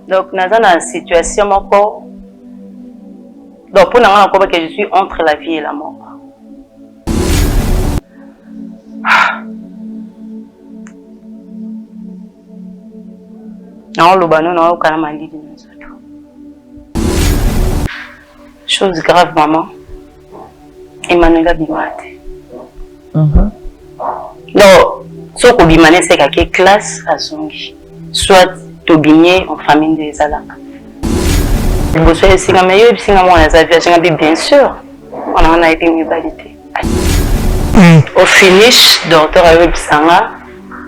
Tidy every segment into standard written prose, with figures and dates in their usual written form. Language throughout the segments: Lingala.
Donc, dans une situation encore, donc pour nous, que je suis entre la vie et la mort. Chose grave, maman. Emmanuel Bimate. Donc, ce que Bimane, c'est quelle classe à son soit Tobigné en famille des Alak. Bien sûr, on en a été une validité. Au finish, docteur Ayub Sanga,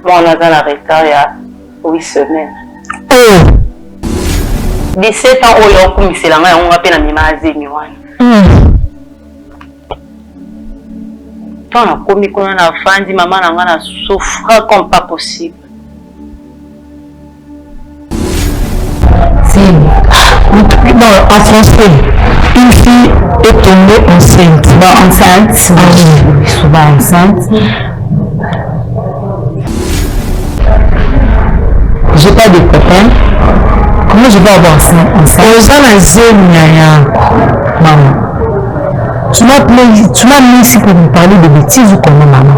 moi on a dans la retard il y a 8 semaines. 17 ans, on a appelé la Mimazé. Quand on a commis qu'on a vendu, maman a souffert comme pas possible. Bon, en français, une fille est tombée enceinte. Souvent enceinte. J'ai pas de copain. Comment je vais avoir ça enceinte? Maman. Tu m'as mis ici pour me parler de bêtises ou comment, maman?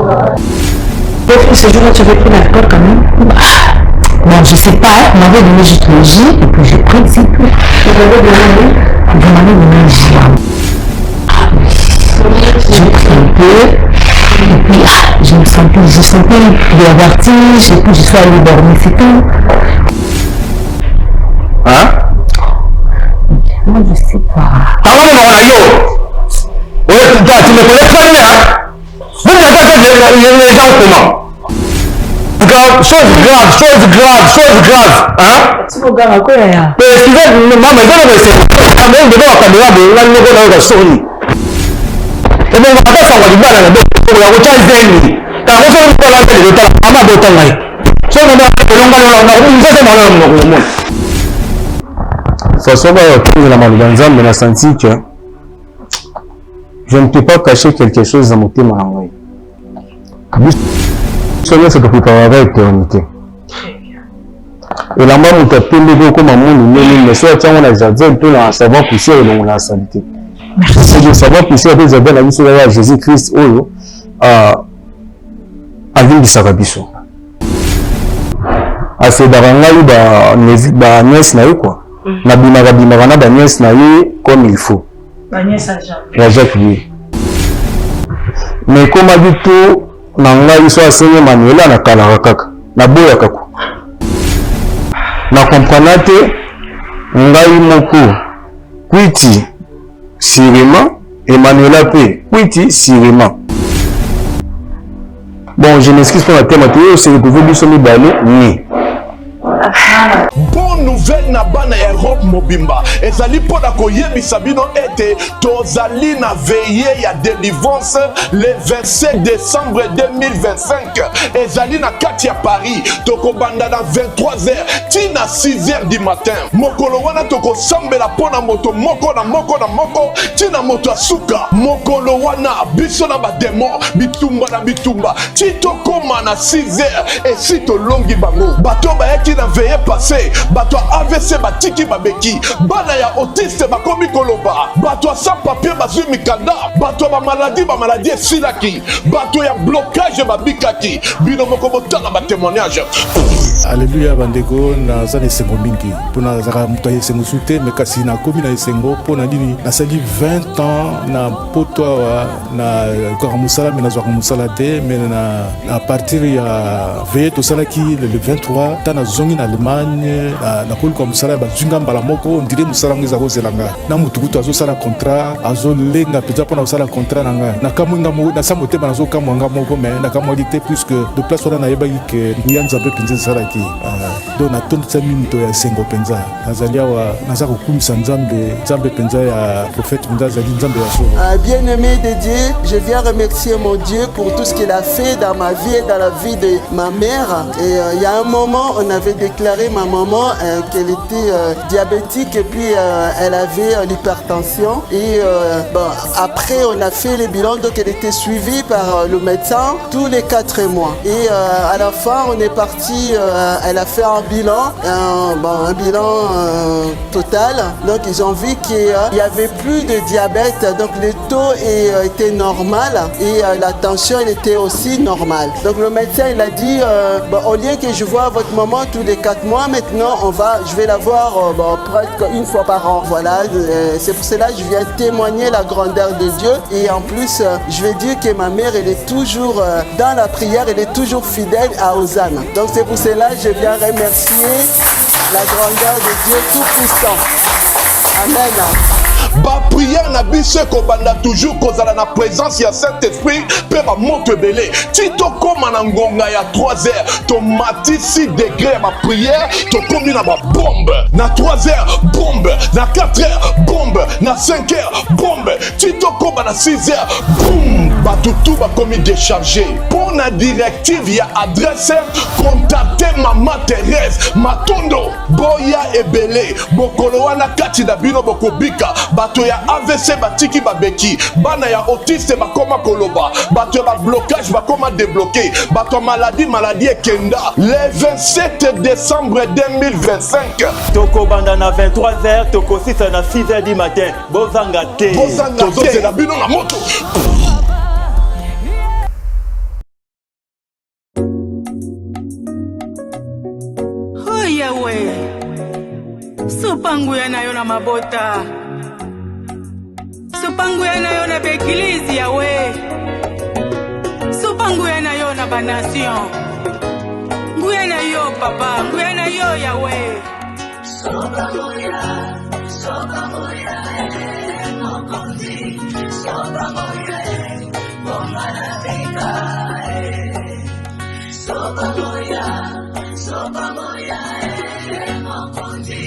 Depuis ce jour-là, tu avais pris l'alcool quand même? Bon, je sais pas, on m'avait donné juste le J et puis j'ai pris, c'est tout. Vous m'avez donné le J. J'ai pris un peu, et puis je sentais le vertige, et puis je suis allée dormir, c'est tout. Hein? Moi, je sais pas. Tu me connais très bien. Vous n'avez pas fait les gens comment? Chose grave, hein? Tu me gars, quoi, là? Mais si vous maman, je vais la caméra de la souris. Et bon, on va faire ça, on va dire, on va rechanger. Quand on fait une fois de temps, on va botter là. Si on va faire le long, ça soit la maman, on a senti que je ne peux pas cacher quelque chose dans mon thème. C'est que tu as éternité. Et la maman t'a payé beaucoup de monde, mais soit on a déjà dit tout dans savoir pousser et dans la santé. C'est de savoir pousser avec Isabelle à l'issue de Jésus-Christ à l'île de Sarabiso. À ce daranga ba nièce na quoi. Na bimara na nièce na comme il faut. Ma nièce à Jacques oui. Mais comme a dit tout nanga iso asenye Manuela na kala kaka na boya kako na comprendre te ngai moko kwiti sirima Emmanuela pe kwiti sirima. Bon, je m'excuse pour la thématique, c'est que vous biso mi balé ni. Bonne nouvelle na bana Europe mobimba ezali pona koyebisa bino ete tozali na veillée ya délivrance le 27 décembre 2025 ezali na kati ya Paris tokobanda na 23h tina 6h du matin mokolo wana tokosambela pona moto moko na moko tina moto asuka mokolo wana biso na bademo bitumba na bitumba titokoma na 6h esi tolongi bango bato bayaki na veillée passé bato AVC batiki babeki bana ya autiste bakomi koloba bato sans papier bazwi mikanda bato ba maladie silaki bato ya blocage babikaki bino moko botala ba témoignage. Alléluia bandeko na zane sengo mingi pona zaka muto yesengo sute me kasi na komi na yesengo pona nini nasali 20 ans na potwa na kwa musala me na zwa musala te me na partir ya veille to salaki le 23 tana zongi na Allemagne na kolu kwa musala bazunga mbala moko ndire musala ngeza kozelanga na mutukutu azosala contrat azolenga peza pona osala contrat nanga na kamwenga mo na samo te bana zo kamwanga moko me na kamwalité puisque de place wana na yebaki ke nguyanza be penza salaki donc na tonsa minto ya sengo penza nazalia wa nazako kumisa nzambe penza ya prophète penza zali nzambe ya so. Bien-aimé de Dieu, je viens remercier mon Dieu pour tout ce qu'il a fait dans ma vie et dans la vie de ma mère. Et il y a un moment, on avait déclaré déclaré ma maman qu'elle était diabétique et puis elle avait l'hypertension. Et après, on a fait les bilans, donc elle était suivie par le médecin tous les 4 mois. Et à la fin, on est parti, elle a fait un bilan, un bilan total. Donc ils ont vu qu'il n'y avait plus de diabète, donc le taux était normal et la tension elle était aussi normale. Donc le médecin il a dit au lieu que je vois votre maman tous les 4 mois, maintenant je vais la voir presque une fois par an. Voilà, c'est pour cela que je viens témoigner la grandeur de Dieu et en plus je vais dire que ma mère elle est toujours dans la prière, elle est toujours fidèle à Hosanna. Donc c'est pour cela que je viens remercier la grandeur de Dieu Tout-Puissant. Amen. Ba prière na biso kobanda toujours kozala na présence ya Saint-Esprit pe ba moto belé tito koma na ngonga ya 3 heures to mati 6 degrés ma prière to komi na ba bombe na 3 heures bombe na 4 heures bombe na 5 heures bombe tito koma na 6 heures boum ba tutu ba komi décharger pour na directive ya adresse contacter maman Thérèse Matondo boya ebele bokolo wana kati na bino bokobika bato ya AVC batiki babeki bana ya autiste bakoma koloba bato ya blocage bakoma débloqué bato maladie ekenda le 27 décembre 2025 toko banda na 23h toko 6 na 6h du matin bozanga te la bino na moto. Oh Yahweh sopanguya nayo na mabota sopanguya nayo na beglize Yahweh sopanguya nayo na banation nguya na yo papa nguya na yo Yahweh sopanguya mokonzi sopanguya bongana beka sopanguya mokonzi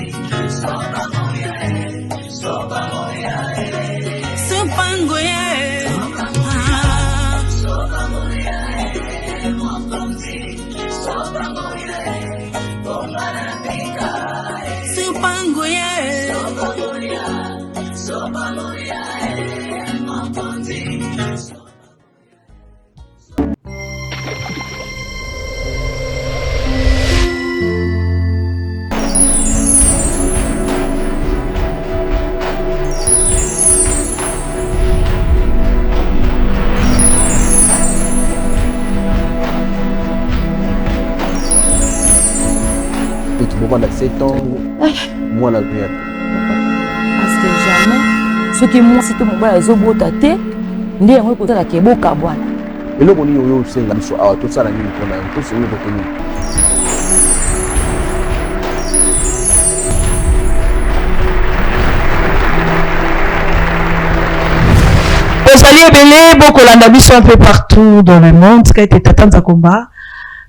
Pendant 7 ans, moi la vie. Parce que jamais, ce qui moi c'était mon bas zo botate, ndi yango ko tala ke boka bwana. Et là on y yo senga biso awa to sala nini pona to se ni botoni. Ozali ebele bokolanda biso un peu partout dans le monde, ska ete tatanza komba.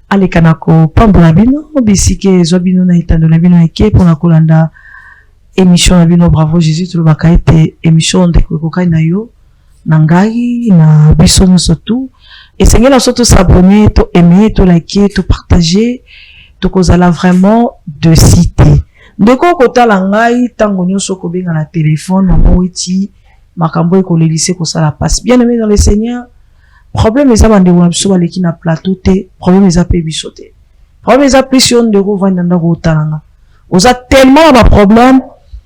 Alekana ko pambola bino bisike zo bino na itando na bino eke pona kolanda émission na bino Bravo Jésus to lobaka ete émission de kokai na yo na ngai na biso nyonso tout esengela so to s'abonner to aimer to liker to partager to kozala vraiment de cité ndeko kotala ngai tango nyonso ko benga na téléphone na moiti makambo ekolelise ko sala passe bien aimé dans le Seigneur. Problème est ça, on a qui na plateau té. Problème est ça, pébisoté. Problème est ça, pression de revoir dans le talanga. On a tellement de problèmes.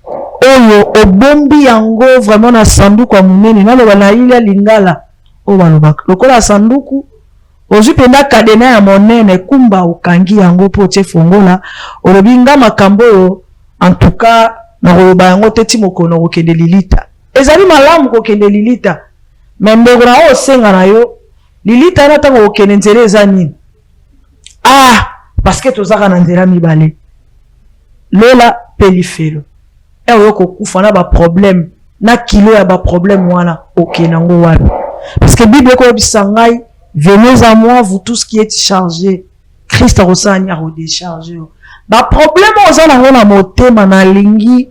Au bombi yango vraiment na sanduku kwa munene na loba na ile lingala. O balobaka. Lokola sanduku. Ozu penda kadena ya monene kumba ukangi yango po te fongola. Olobinga makambo yo. En tout cas, na loba yango teti mokono kokende lilita. Ezali malamu kokende lilita. Membego na o senga na yo. Lilita na tango okene nzela eza nini? Parce que tozaka na nzela mibale. Lola pelifelo. Eyo kokufa na ba problème na kilo ya ba problème wana okena ngo wana. Parce que Bible ko bisangai venez à moi vous tous qui êtes chargés. Christ rosani a redéchargé. Ba problème ozana ngo na motema na lingi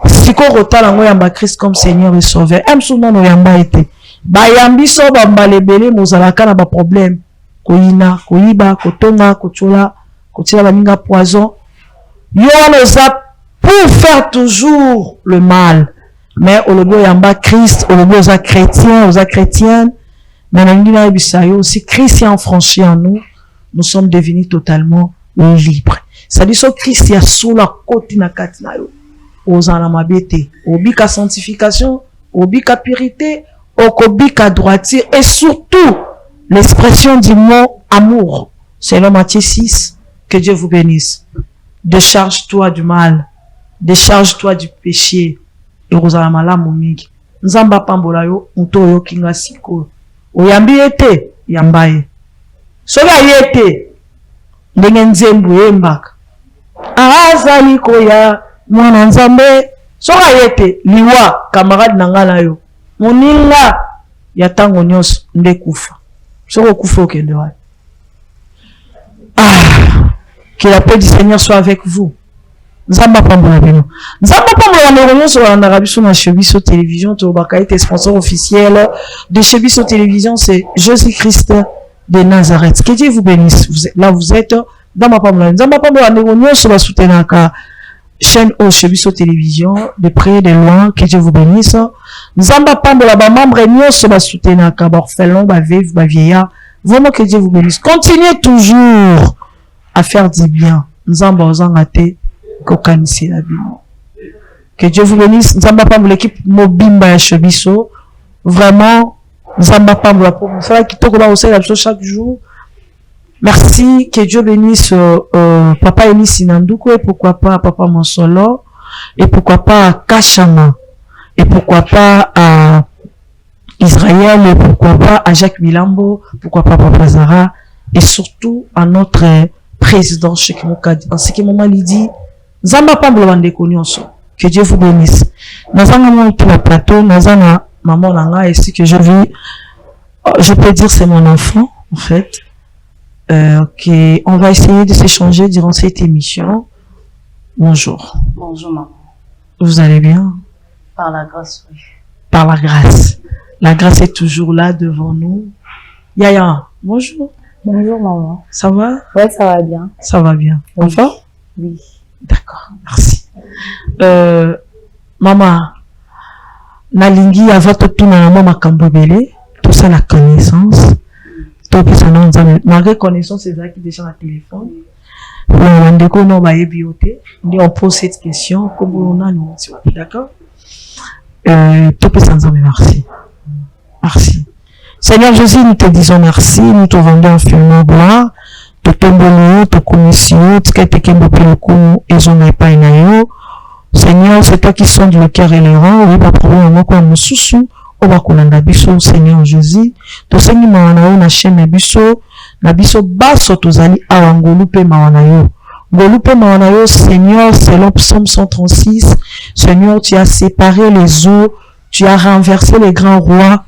siko rotala ngo yamba Christ comme Seigneur et Sauveur. Souvent no yamba été. Bayambi so bambalebele mozalaka na ba problème koyina koyiba kotonga kochola kotila baninga poison nous a pour faire toujours le mal. Mais au lieu yamba Christ, au lieu aux chrétiens, aux chrétiennes, mais aussi Christ a franchi en nous, nous sommes devenus totalement libres. C'est-à-dire que Christ est sous la côte na katinayo. Aux anamabete, au bika sanctification, au bika purité, au bika droiture et surtout l'expression du mot amour. C'est le Matthieu 6. Que Dieu vous bénisse. Décharge-toi du mal. Décharge-toi du péché. Et rosalamala momigi. Nzamba pambola yo, unto yo kinga siko. Oyambi ete, yambaye. Soga yete, ndenge nzembu yembaka. Azali koya, mwana nzambe. Soga yete, liwa, camarade nangana yo. Moninga, yatango nyos, ndekufa. Soga kufa okende wa. Que la paix du Seigneur soit avec vous. Nzamba pambola bino. Nzamba pambola ndongo sur la Arabiso na Chebiso Télévision, to baka été sponsor officiel de Chebiso Télévision, c'est Jésus-Christ de Nazareth. Que Dieu vous bénisse. Là vous êtes dans ma pambola. Nzamba pambola ndongo sur la soutenaka chaîne au Chebiso Télévision, de près de loin, que Dieu vous bénisse. Nzamba pambola ba membre nyo sur la soutenaka ba orphelin, ba veuve, ba vieillard. Vraiment que Dieu vous bénisse. Continuez toujours à faire du bien. Nzamba ozangate kokanisi la bino. Que Dieu vous bénisse. Nzamba pambola l'équipe mobimba ya Chebiso. Vraiment, Nzamba pambola pour ça qui toko ba osala chaque jour. Merci. Que Dieu bénisse Papa Elie Sinandouko et pourquoi pas Papa Monsolo et pourquoi pas Kachama et pourquoi pas à Israël et pourquoi pas à Jacques Milambo, pourquoi pas Papa Zara et surtout à notre président Cheikh Moukadi. En ce qui moment il dit Zamba Pambo Bande Konyonso. Que Dieu vous bénisse. Nazanga mon tout le plateau, Nazana maman Nanga ici que je vis. Je peux dire c'est mon enfant en fait. Ok, on va essayer de s'échanger durant cette émission. Bonjour. Bonjour maman. Vous allez bien? Par la grâce, oui. Par la grâce. La grâce est toujours là devant nous. Yaya, bonjour. Bonjour maman. Ça va? Ouais, ça va bien. Ça va bien. Oui. Enfin? Oui. D'accord, merci. Maman, nalingi avant tout na maman kambobele, tout ça la connaissance. Tout ça non, malgré connaissance c'est ça qui déjà la téléphone. On no ba yebiote, on pose cette question comme on a nous, d'accord? Tout ça merci. Merci. Seigneur Jésus, nous te disons merci, nous te rendons infiniment gloire, te tombons, te commissions, te kembo peloku, et j'en ai pas inayo. Seigneur, c'est toi qui sondes le cœur et les rangs, oui, pas problème, moi, quoi, mon soussou, au bakulanda biso, Seigneur Jésus, to sengi mawanao na chaîne na biso baso tozali awangolu pe mawanayo. Ngolu pe mawanayo, Seigneur, selon Psaume 136, Seigneur, tu as séparé les eaux, tu as renversé les grands rois,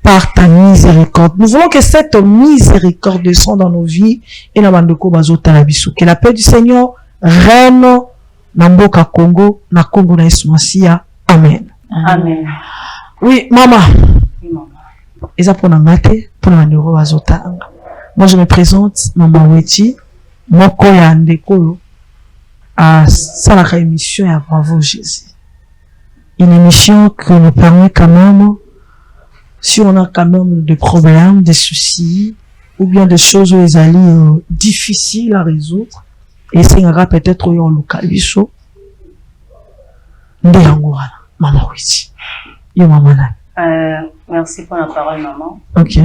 par ta miséricorde. Nous voulons que cette miséricorde descende dans nos vies et na bandeko bazota la biso. Que la paix du Seigneur règne na mboka Congo, na Congo na Esmasia. Amen. Amen. Oui, maman. Oui, maman. Eza pour ngate, pour bandeko bazota. Moi je me présente, maman Weti, moko ya ndeko à salaka émission ya Bravo Jésus. Une émission qui nous permet quand même, si on a quand même des problèmes, des soucis, ou bien des choses où les alliés difficiles à résoudre, et c'est un peut-être au local, maman Witi. Yo maman. Merci pour la parole, maman. Ok.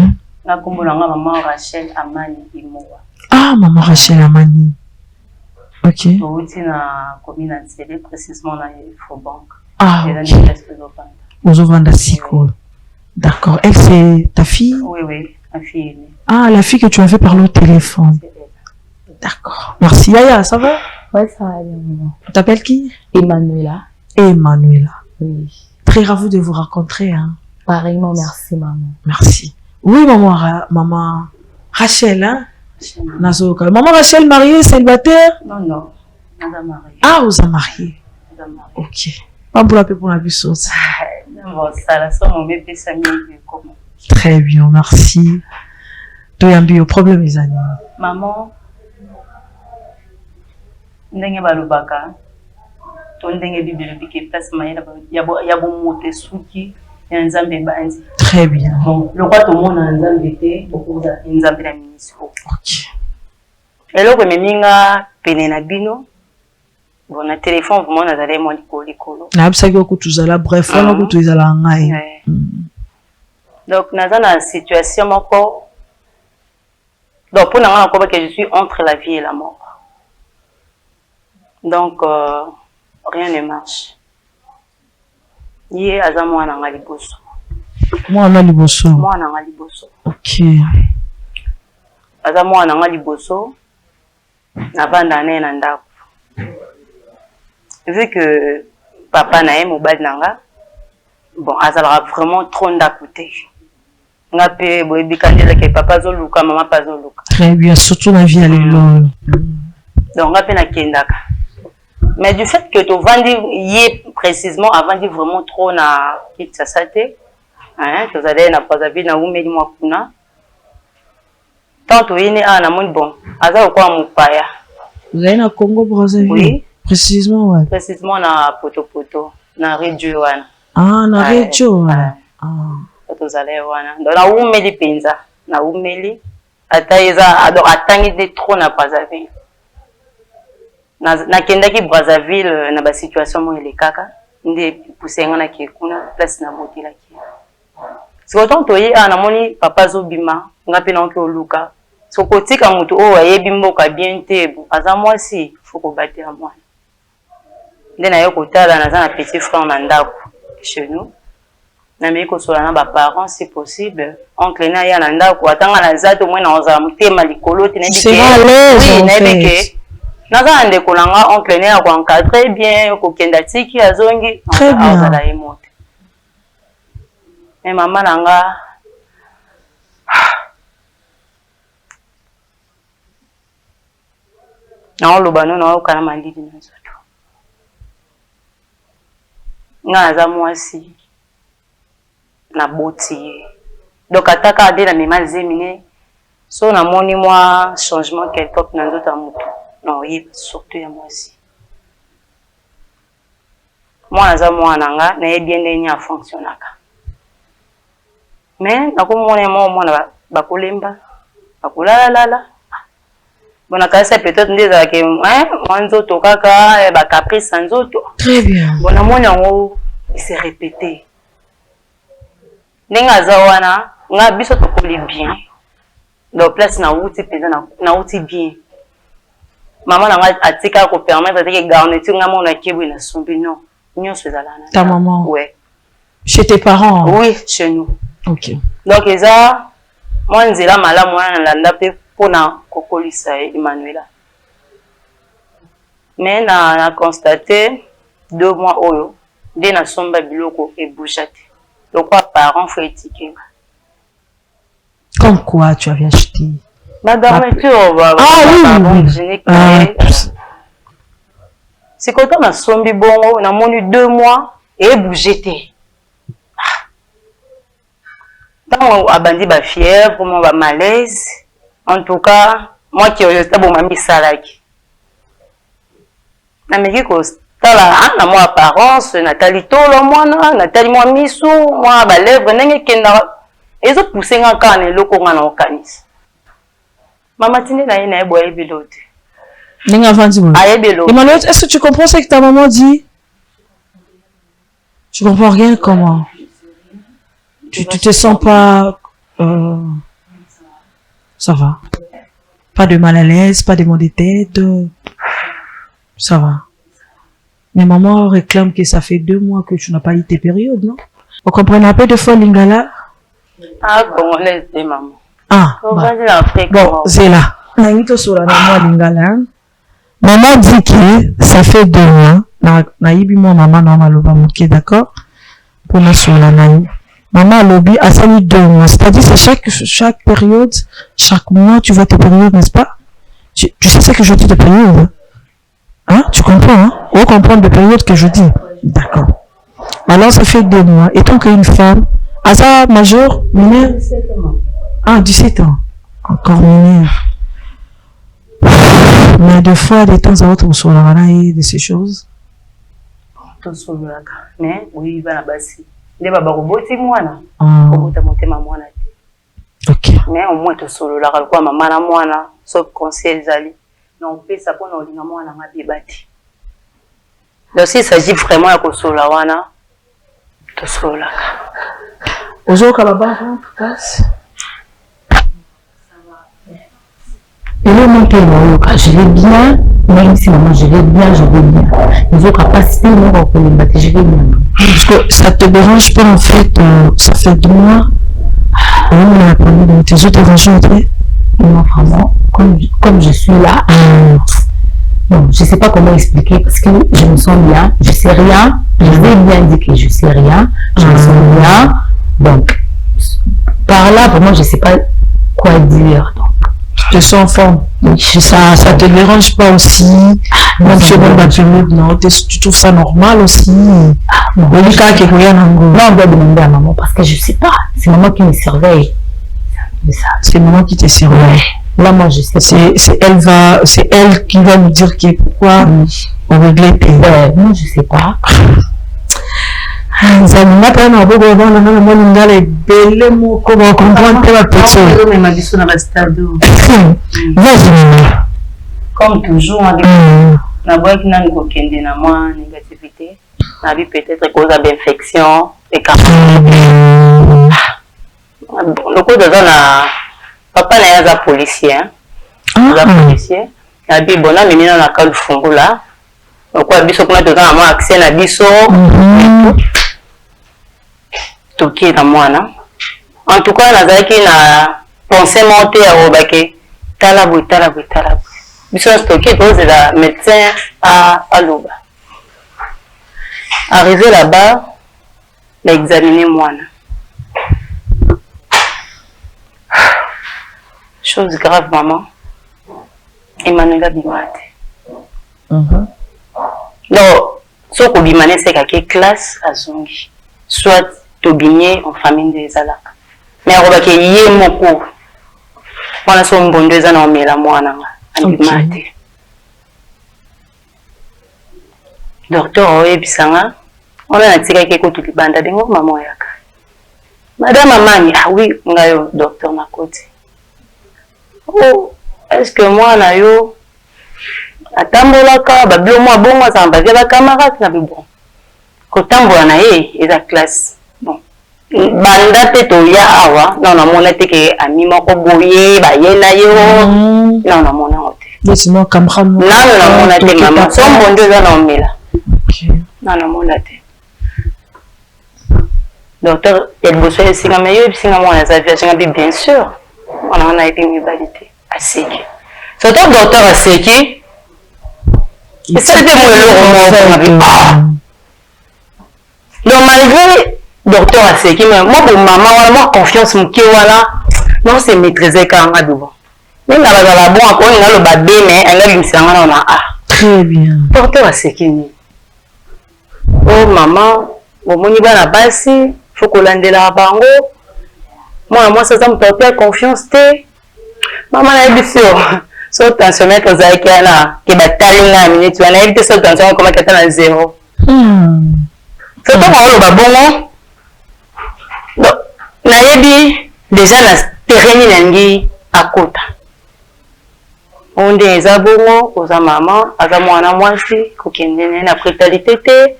Na kombolanga maman Rachel Amani Imowa. Ah, maman Rachel Amani. Ok. Witi na commune Antsele, précisément dans Faubank. Ah, ok. Aux Ovanda Siko. D'accord. Elle, c'est ta fille? Oui, oui, ma fille aînée. Ah, la fille que tu as fait parler au téléphone. D'accord. Merci. Yaya, ça va? Ouais, ça va bien, maman. Tu t'appelles qui? Emmanuela. Emmanuela. Oui. Très ravi de vous rencontrer, hein. Pareillement, merci, maman. Merci. Oui, maman Rachel, hein? Nazoka. Maman Rachel, mariée, célibataire? Non, non. On a marié. Ah, vous avez marié. On a marié. Ok. Pas pour la paix pour la puissance. Bon, ça, la somme, on met des amis, comment? Très bien, merci. Tu as un problème, les amis. Maman, ndenge balobaka to ndenge Bible biki place mayela ya bomote suki ya nzambe banzi. Très bien. Bon, le roi to mona nzambe te okuza nzambe na ministre. OK. Eloko meminga pene na bino. Bon, na téléphone vraiment nazale mo likolo. Na bisaki okutuzala bref, on okutuzala ngai. Donc naza na situation moko. Donc pour nga ko que je suis entre la vie et la mort. Donc rien ne marche. Yé aza mwana nga liboso. Mwana liboso. Mwana nga liboso. OK. Aza mwana nga liboso. Na banda na na ndako. Vu que papa na mobile nanga, bon, azala vraiment trop d'akouté. Nga pe boyebi kandela ke papa zoluka, maman pas zoluka. Très bien, surtout la vie à l'élo. Donc nga pe na kendaka. Mais du fait que tu vends y précisément avant de vraiment trop na kitsa sate, hein, que vous allez na pas avis na umeli mwa kuna. Tant yini na mon bon, azala kwa mupaya. Vous allez na Congo Brazzaville? Oui. Précisément, ouais. Précisément na Poto. Na Radio wana. Ah, na Radio wana. Ah. Tozale wana. Donc na umeli penza. Na umeli. Ata eza atangi de trop na Brazzaville. Na kendaki Brazzaville na ba situation mo ile kaka. Nde pusenga na kekuna place na botila ki. Sikoton toyi na moni papa zobima ngapi na onke oluka. Sokotika mutu o ayebi mboka bien tebu. Aza mwasi faut battre à moi. Ndena yo kotala naza na petit frère na ndako chez nous. Na meko sola na ba parents si possible. Oncle na ya na ndako atanga na zato mwe na oza mutema likolo te na bike. Oui, na bike. Naza ande kolanga oncle na ya ko encadrer bien ko kenda tiki azongi. Très bien. Oza la emote. Mais maman nanga na olobano na okana malidi na nzoto. Nga aza mwasi na boti. Donc ataka ade na mema zemine so na moni mwa changement quelconque na nzoto ya mutu. Non, yi surtout ya mwasi. Mwana aza mwana nga na ye bien ndenge a fonctionnaka. Mais nakomona mwana bakolemba bakolala. Bon, akasa peut-être ndeza ke nzoto kaka ba caprice nzoto. Très bien. Bon, amoni yango il s'est répété. Ndenge aza wana nga biso tokoli bien. Donc place na uti peza na uti bien. Maman nanga atika ko permettre de garniture nga mona kebwe na sombi non. Nyonso ezalana. Ta maman? Ouais. Chez tes parents? Oui, chez nous. OK. Donc eza moi nzela malamu wana landa pe pona kokolisa Emmanuela. Mais na constaté 2 mois oyo dès na somba biloko et bouchate. Donc quoi parents faut étiquer. Comme quoi tu avais acheté? Ma garniture oui. C'est quand on a sombi bongo, on a moni 2 mois et bougeté. Tant on a bandi ba fièvre, moi ba malaise. En tout cas, moi qui ai été bon mamie salaki. Na meki ko tala na moi apparence, Nathalie tolo moi Nathalie moi miso, moi ba lèvre ndenge kenda. Ezo pousser nga kana loko nga na okanisa. Maman tine na ina ebo ebilote. Ndenge avandi bo. Ayebelo. Emmanuel, est-ce que tu comprends ce que ta maman dit? Je comprends rien comment. Tu te sens pas ça va. Pas de mal à l'aise, pas de mal de tête. Ça va. Mais maman réclame que ça fait 2 mois que tu n'as pas eu tes périodes, non? Vous comprenez un peu de fois Lingala? Ah, congolaise, maman. Ah, bon, c'est là. Maman dit que ça fait 2 mois. Naïbi moi maman normaloba moké, d'accord? Pour nous sur la naï. Maman lobby a sali 2 mois. C'est-à-dire c'est chaque période, chaque mois tu vois tes périodes, n'est-ce pas? Tu sais ce que je dis de période? Hein? Tu comprends, hein? On comprend de période que je dis. D'accord. Alors ça fait 2 mois. Et tant qu'une femme, à ça major, mineure? Ah, 17 ans. Encore mineure. Mais des fois, de temps à autre, on se et de ces choses. Tout solo là. Mais oui, va la basi. Les baba roboti mwana. Robota motema mwana. Ok. Mais au moins tout solo là, quoi maman na mwana, sauf conseil zali. Non, on fait ça pour nous linga mwana ngabibati. Donc s'il s'agit vraiment de solo wana, tout solo là. Aujourd'hui, baba rentre classe. Et le moment je vais bien, même si maman je vais bien, je vais bien. Les autres capacités, je vais bien. Parce que ça te dérange pas en fait, ça fait 2 mois. On a parlé de tes autres rencontres. Non, vraiment, comme je suis là, bon, je ne sais pas comment expliquer parce que je me sens bien, je sais rien, je vais bien dire que je sais rien, je me sens bien. Donc, par là, vraiment, je ne sais pas quoi dire. Donc, tu te sens en forme. Ça te dérange pas aussi. Même si on va non, tu trouves ça normal aussi. Non, on doit demander à maman parce que je ne sais pas. C'est maman qui me surveille. C'est maman qui te surveille. Là, moi, je sais. C'est elle qui va nous dire pourquoi on réglait tes. Moi, je ne sais pas. Vas-y, comme toujours, na boîte qui n'a aucune négativité, na vie peut-être cause d'infection et le coup de zone papa n'est pas policier, policier, na vie bon mais nous na cas fungo là, donc quoi biso qu'on a dedans à accès na biso. Toki na mwana. En tout cas, nazaki na pensée montée à Obake. Talabou. Biso stocké pose la médecin à Alouba. Arrivé là-bas, l'a examiné mwana. Chose grave, maman. Emmanuel Bimate. Donc, ce qu'on bimane, c'est qu'à classe à Zongi. Soit tobigné en famille des alak. Mais on va qu'il y ait mon cours. Voilà son bon 2 ans, mais la moine en bimate. Docteur Oye Bissanga, on a tiré quelque chose de banda de maman yaka. Madame Amani, ah oui, on a eu docteur na côté. Oh, est-ce que moi na yo atambolaka bablo moi bon moi ça va bien la camarade na bon. Kotambola na et la classe. Bon. Banda te to ya awa, non na mona te ke ami moko boye ba ye na yo. Non na mona ote. Laisse-moi camarade. Non na mona te maman, son bon 2 ans na mela. OK. Non na mona te. Docteur, il bosse ici na meilleur ici na mona ça fait bien sûr. On a été invalidé à Seki. Surtout docteur à Seki. Et ça c'était mon donc malgré docteur à Seki, moi pour maman, moi confiance mon qui voilà, non c'est maîtriser quand même devant. Mais là la bon encore on a le babé mais elle a une séance on a très bien. Docteur à Seki. Oh maman, au moni ba na basi, faut qu'on lande la bango. Moi ça me porte confiance te. Maman a dit sûr. So tensiomètre aux aikana qui batali na minute, on a évité cette tension comme qu'elle à 0. C'est comme on va bon. Donc, naebi déjà na terrain nangi akota. On dit za bongo oza maman, aza mwana mwasi kokende na prétalité te.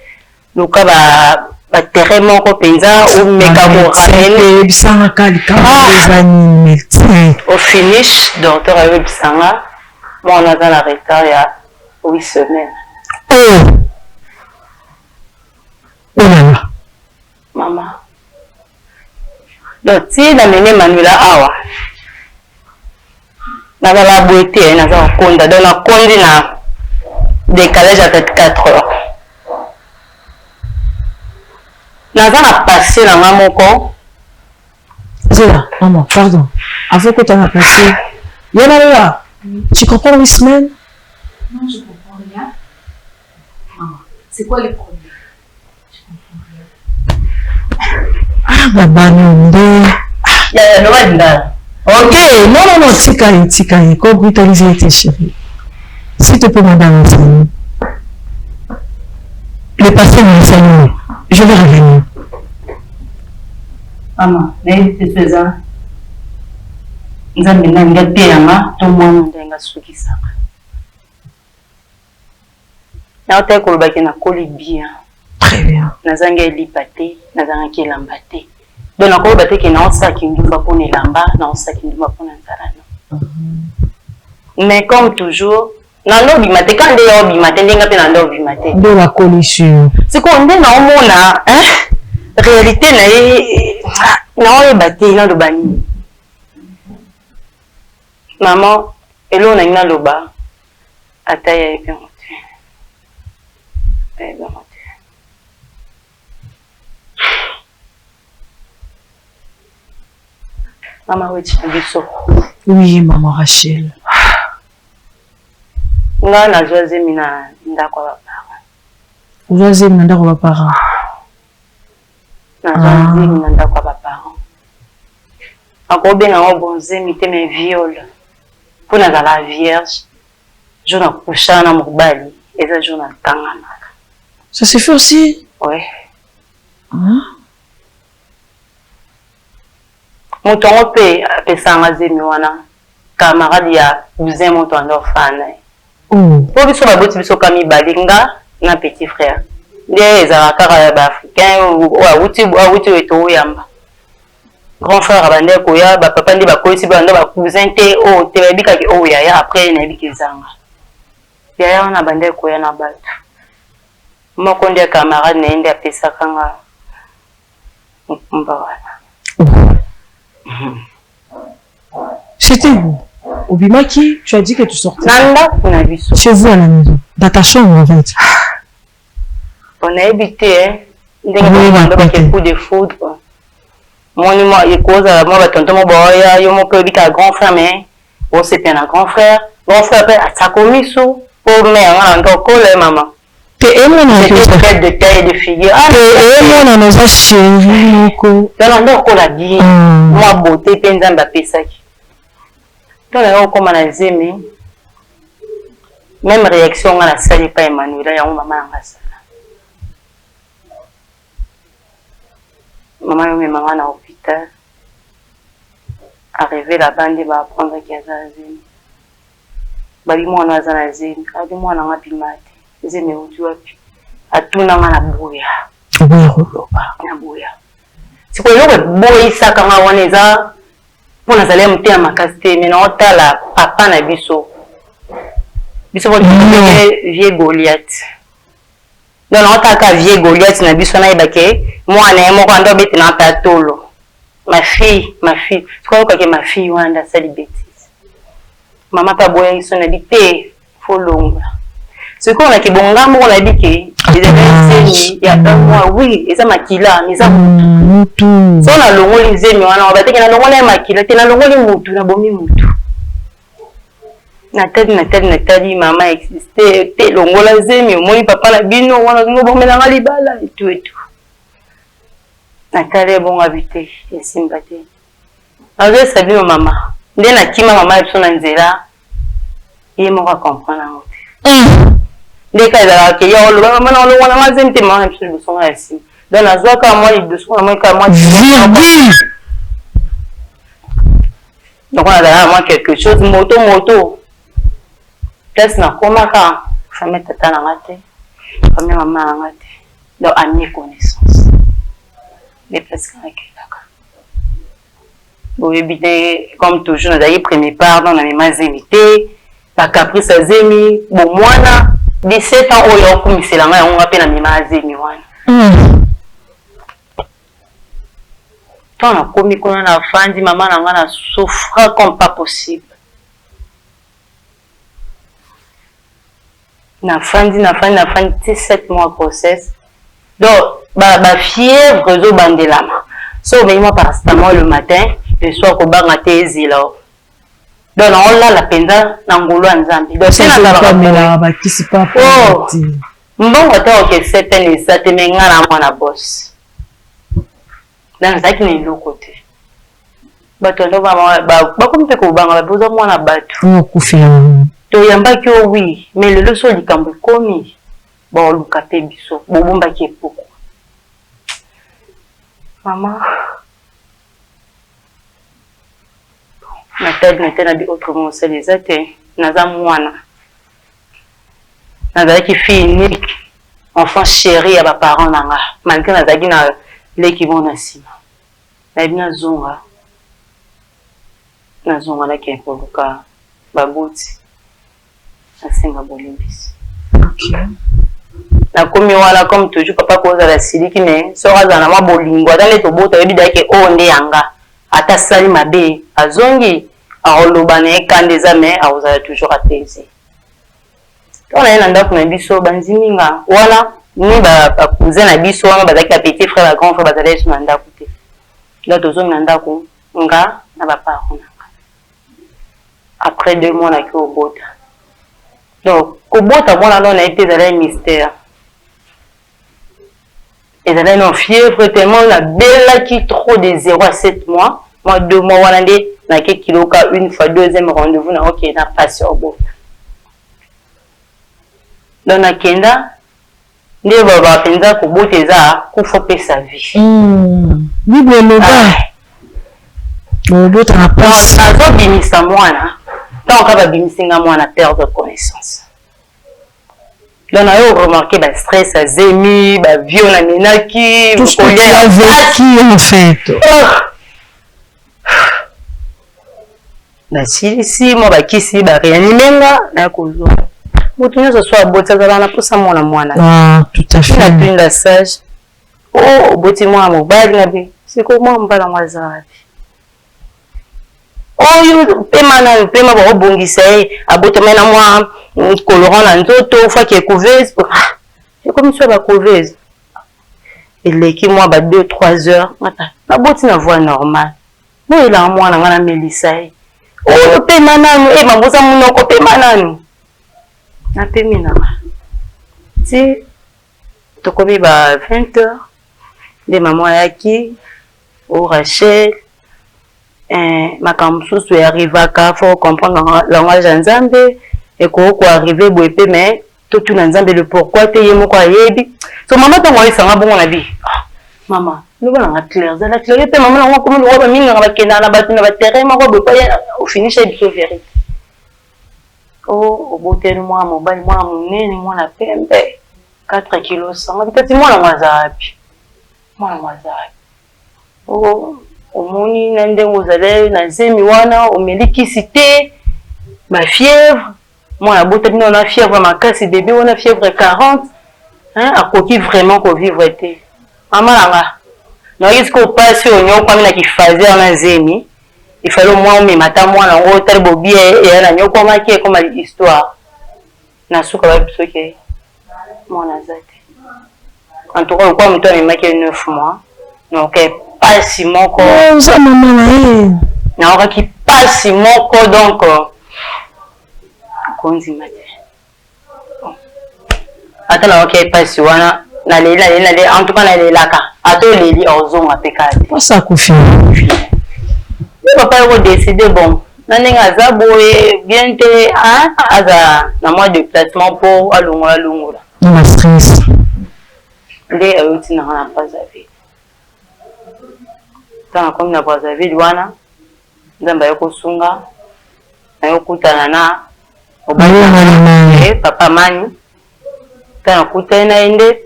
Luka ba terrain moko penza ou meka ko ramene bisanga kali kama médecin. Au finish, docteur Ayo Bissanga, moi on a dans la retard il y a 8 semaines. Oh là là. Maman. Donc si la mené Manuela awa. Na la beauté, na za konda, donc la kondi na décalage à 4 heures. Na za na passé na ngamoko. Zéla, maman, pardon. Avant que tu aies passé, Yana, tu comprends 8 semaines? Non, je comprends rien. Maman, c'est quoi les problèmes? Je comprends rien. Ah, baba, non, Ok, non, tika, comme brutaliser tes chéris. S'il te plaît, madame, le passé me laisse. Je vais revenir. Maman, mais c'est faisant. Nous avons bien gâté à ma, tout le monde a souki ça. Now t'es colbaki na coli bien. Très bien. Nazanga lipate, nazanga ki lambate. Donc na colbate qui na osa ki ndumba pour ne lamba, na osa ki ndumba pour nzalano. Mais comme toujours, na lobi mate quand ndé obi mate ndenga pe na lobi mate. De la coalition. C'est qu'on ndé na omona, hein? Réalité na oyebate na lobani. Maman, elo na ina loba ataya epe motu. Maman, oui, maman Rachel. Nga na joie mina ndako ba parents. Joie mina ndako ba parents. Na joie mina ndako ba parents. Encore bien na bonze mi te me viol. Pour na la vierge. Je na coucha na mobali et ça je na tangana. Ça se fait aussi? Oui. Mon ton pe pesanga zemi wana camarade ya cousin mon ton orphan. Pour biso ba boti biso kami balinga na petit frère. Les azakara ba africain ou wuti weto yamba. Grand frère abande koya ba papa ndi ba koisi ba ndo ba cousin te o te bika ki o ya après na biki zanga. Ya na bande koya na batu. Moko ndia camarade naende apesa kanga mbawana. C'était vous. Obimaki, tu as dit que tu sortais. Nanda, on a vu ça. Chez vous à la maison. Dans ta chambre en fait. On a habité, hein. Il y a quelques coups de foudre. Mon numéro, il cause à moi, tonton Moboya, il y a mon petit grand frère, mais on s'est bien un grand frère. Grand frère, après, ça commis sous. Pour mère, on a encore collé, maman. C'était fait de taille de figure. Ah, on a nos chéris. Dans on a dit, moi, beauté, penza mbapesaki. Dans la comme on a zémé, même réaction, on a sali pas Emmanuel, et on maman a ça. Maman et maman à l'hôpital. Arrivé là-bas, on va apprendre qu'il y a un zémé. Bali moi, on a un zémé. Adi moi, on a un pimate. Zémé, où tu as pu. À tout le monde, on a bouillé. C'est quoi le boy ça quand on est là pour nous aller monter à ma casse mais non t'as la papa na biso biso pour vieux Goliath non non t'as qu'à vieux Goliath na biso na ibake moi na mo quand on bête na patolo ma fille c'est quoi que ma fille wanda ça des bêtises maman pas boy son habité faut longue ce qu'on a qui bon gars on a dit que il y a un mois oui et ça makila mais ça mutu so na longo les zemi wana ba teke na longo na makila te na longo les mutu na bomi mutu na tadi mama existait te longo la zemi moi papa la bino wana ngo bomela ngali bala et tout na tale bon habité et sympathie avec ça bien maman ndé na kima mama et son nzela et moi comprendre ngote les cas là que yo le maintenant le on a mazem te moi je me sens ici dans la joie quand moi il dessous moi quand moi donc on a là moi quelque chose moto place na comment quand famille tata na ngate famille maman na ngate donc ami connaissance les places quand là bon éviter comme toujours nous avons premier part dans les mazemité pas caprice azemi bon moi 17 ans oyo okumisela nga yango pe na mima azemi wana tant komi kuna na fandi maman na nga na souffre comme pas possible na fandi 7 mois grossesse donc ba fièvre zo bandelama so ben moi paracétamol le matin le soir ko banga te ezila donc on l'a la penda na ngolo nzambi donc c'est na kamela participa oh mbongo ta ok certaine ça te menga na mwana boss dans ça qui n'est l'autre côté bato ndo bakomi pe kobanga baboza mwana bato okufela toyambaki o wi mais lelo so likambo ekomi baoluka pe biso bobombaki epoko mama natali na bi autrement osala eza te naza mwana nazalaki fille unique enfant chéri ya baparent na nga malgré nazalaki na leki bon na nsima nayebi nazonga nakende koluka baboti nasenga bolimbisi nakomi wana comme toujours papa kozala siliki me soko azala na mwa bolingo ata nde tobota oyebi dayake oyo nde yanga ata asali mabe azongi akoloba na ye kanda eza me akozala toujours apesi to na ye na ndako na biso banziminga wana ni bakousin na biso wana bazalaki na petit frère ba grand frère bazala yesu na ndako te nga tozongi na ndako nga na baparent nanga après 2 mois naki obota donc kobota mwana no na ye te ezalaki mystère ezalaki na fièvre tellement nabelaki trop de 0 à 7 mois moi 2 mois wana nde nake kiloka une fois deuxième rendez-vous na okende na pasi obota donc nakenda nde bapenza kobota eza kufa opesa vie bible eloba obota na pasi azobimisa mwana ntango babimisinga mwana perdre connaissance donc nayo remarqué bastress azemi bavio namenaki tout ce que tu as vécu en fait nasilisi mwa bakisi bareanimenga naya kozwa moto nyonso so aboti azala na mposa mwana tout à fait natunda sage o oboti mwana mobali na bi siko mwana mobali yango azalabi oyo pema nanu pema baobongisa ye abotama na mwa colorant na nzoto faki ecouveuse ekomi so bacouveuse eleki mwa ba 2-3 heures naboti na voix normale boyelanga mwana nga na melisa ye oyo pema nanu mambosa monoko pema nanu napemi nanga ti tokomi ba 20 heures nde mama ayaki o Rachel makambo mosusu arrivaka faut comprendre langage ya nzambe ekoki koarrive boye pe mais totuna nzambe le pourquoi te ye moko ayebi so mama ntango ayesanga bongo na bi mama loba nanga claire zala claire pe mama nango komi lokwa baminganga bakendaka na bato na baterrain moko boye paye ofinisha biso vérité o oboteli mwana mobali mwana monene mwana pembe 4 kilo sanga bitati mwana mwaza wapi omoni na ndenge ozali na zemi wana omelikisi te bafièvre mwana aboteli na fièvre makasi bébé wana fièvre 40 akoki vraiment kovivre te mama nanga naoki sikoyo pasi onyokwami na kifaser na zemi ifali omwa omema ata mwana yango otali bobie eya na nyokwamaki ekoma histoire nasuka babiso ke mwana aza te en tout cas lokwa moto amemaki 9 mois donc pasi moko oza mama na ye naokaki pasi moko donc konzima te ata naoki pasi wana naleli en tout cas nalelaka ata oleli ozonga mpe kaka te posa akufi papa ekodeside bon na ndenge aza boye bien te aza na mwa déplacement mpo alongola na stress nde ayoti nanga na Brazzaville ntango akomi na Brazzaville wana nzambe ayokosunga ayokutana na papa mani ntango akutani na ye nde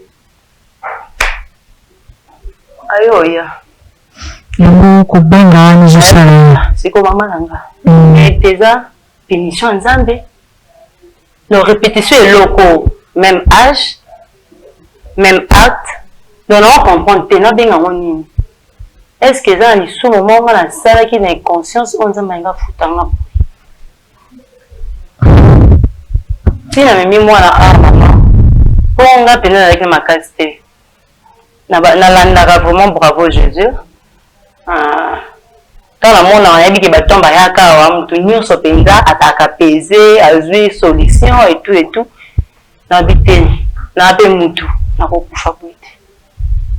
ayoya yango kobenga wana ezosala siko mama nanga eza punition nzambe no répétition eloko même âge même acte donc on comprend te nabenga ngo nini est ce que eza na lisumu moko nasalaki na inconscience oyo nzambe alinga futanga ntina memi mwana mama mpo nga mpena nazalaki makasi te nalandaka vraiment bravo Jésus ntango namonaka nayebi ke batomba bayaka awa motu nyonso mpenza ataka pese azwi solution etout nabi te na mpe mutu nakokufa boye te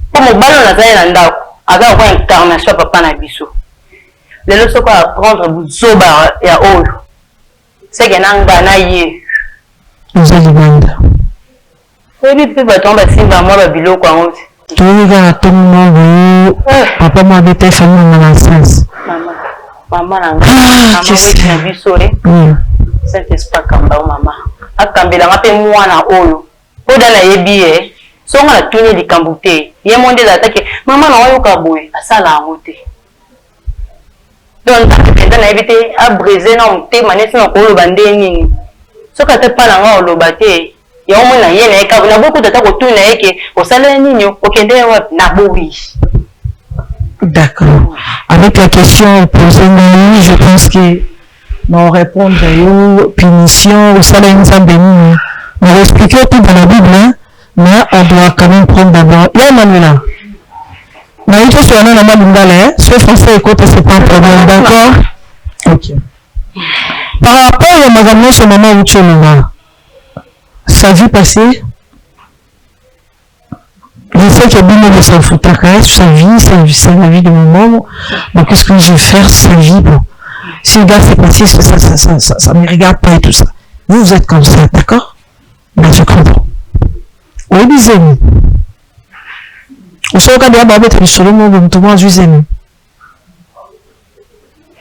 mpo mobali oyo nazali na ndako aza lokwa incarnation ya papa na biso lelo soko apprendre buzoba ya oyo seke nanga na ye oza libanda oyebi mpe bato yango basimba mwa babiloko yango te toyebi kaka ntongo moko papa mo abeta famille na nsens mama nanga mama weki na biso saint esprit akamba o mama akambelanga mpe mwana oyo mpo da nayebi ye songa natuni likambo te ye mo nde ezatake mama na wayoka boye asala yango te donc mpenza nayebi te abrise na motema neti na koloba nde nini soki ate mpa nanga oloba te yango moi na ye na ye kabo nabokuta ata kotuni na ye ke osala nini okende wapi naboyi. D'accord. Avec la question posée, je pense que nous répondre aux punitions, aux salaires bénis. On va expliquer tout dans la Bible, hein, mais on doit quand même prendre d'abord. Il y a Manuela. Mais il faut se rendre dans la Bible, ce français écoute, c'est pas un problème, d'accord? Ok. Par rapport à Madame, ce moment où tu es là, sa vie passée, je sais que Bino ne s'en fout pas, sa vie, c'est la vie de mon maman. Donc, qu'est-ce que je vais faire sa vie? Bon, si le gars s'est passé, ça ne me regarde pas et tout ça. Vous êtes comme ça, d'accord? Ben, je comprends. Oui, les amis. Au sein de la barbe, tu es sur le monde, tu es juste amis.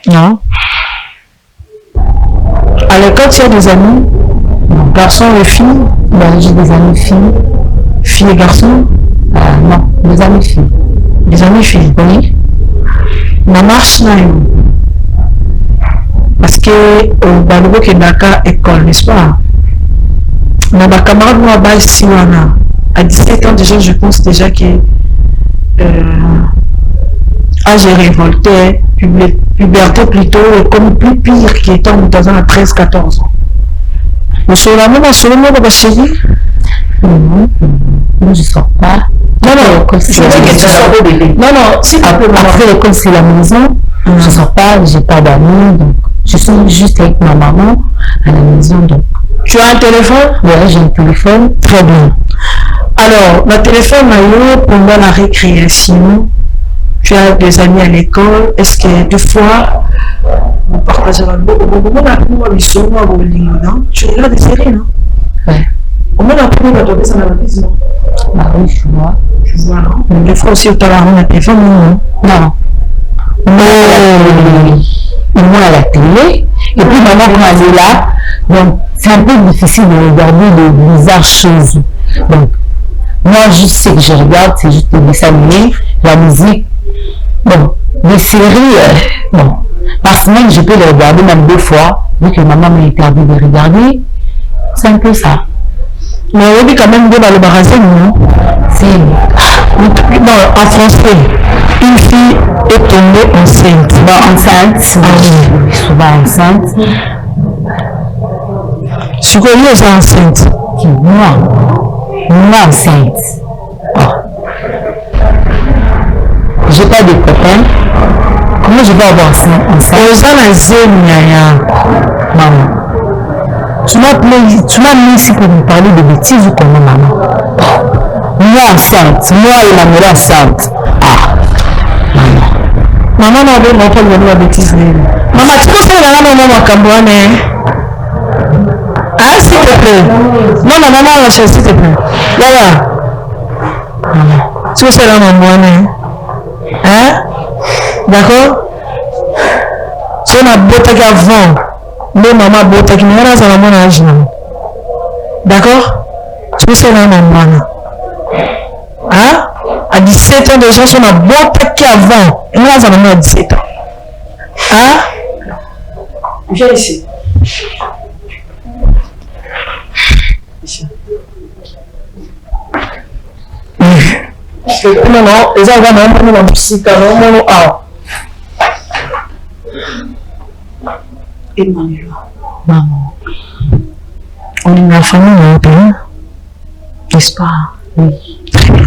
Non? À l'école, tu as des amis, garçons et filles. Ben, j'ai des amis filles. Filles et garçons? Non, des amis filles. Des amis filles, oui. Ma marche là, parce que Balobo qui est dans l'école, n'est-ce pas? Ma camarade moi bas si à 17 ans déjà, je pense déjà que j'ai révolté, puberté plutôt, et comme plus pire qui étant dans un 13-14 ans. Mais sur la même, ma chérie. Non, je sors pas. Non, je veux dire que tu sors au bébé. Non, si après l'école, c'est la maison. Je sors pas, j'ai pas d'amis. Donc, je suis juste avec ma maman à la maison. Donc. Tu as un téléphone? Oui, j'ai un téléphone. Très bien. Alors, le téléphone, pendant la récréation, tu as des amis à l'école. Est-ce que deux fois, vous partagez un peu? Tu regardes des séries, non? Ouais. Au moins, la première, tu as ça dans la maison. Bah oui, je vois. Tu vois, non? Mais des fois aussi, tu as un téléphone, non? Non. Moi à la télé. Et puis maman, quand elle est là, donc c'est un peu difficile de regarder de bizarres choses. Donc, moi, juste ce que je regarde, c'est juste les dessins animés, la musique. Bon, les séries, bon, par semaine, je peux les regarder même 2 fois, vu que maman m'a interdit de regarder. C'est un peu ça. Mais on dit quand même que dans le barazen, non? C'est... Non, en français, une fille est tombée enceinte. Bon, enceinte, souvent enceinte. Tu connais les enceintes? Moi enceinte. Oh. J'ai pas de copains. Comment je vais avoir enceinte? Maman. Tu m'as mis ici pour me parler de bêtises ou comment, maman? Moi enceinte, moi et ma mère enceinte. Ah, maman n'a pas de la bêtise. Maman, tu peux faire la maman à Cambouane? Ah, s'il te plaît. Non, maman, la chaise, s'il te plaît. Yaya. Tu peux faire la maman, hein? D'accord? Tu as beauté qu'avant. Mais maman beauté qui n'est pas à mon âge. D'accord? Tu peux faire la maman. Hein? À 17 ans déjà, je suis ma beauté qu'avant. Et moi, ça m'a 17 ans. Hein? Viens ici. Non, non, les gens vont m'emmener dans le site, non, Emmanuel. maman. On est la famille européenne. N'est-ce pas? Oui. Très bien.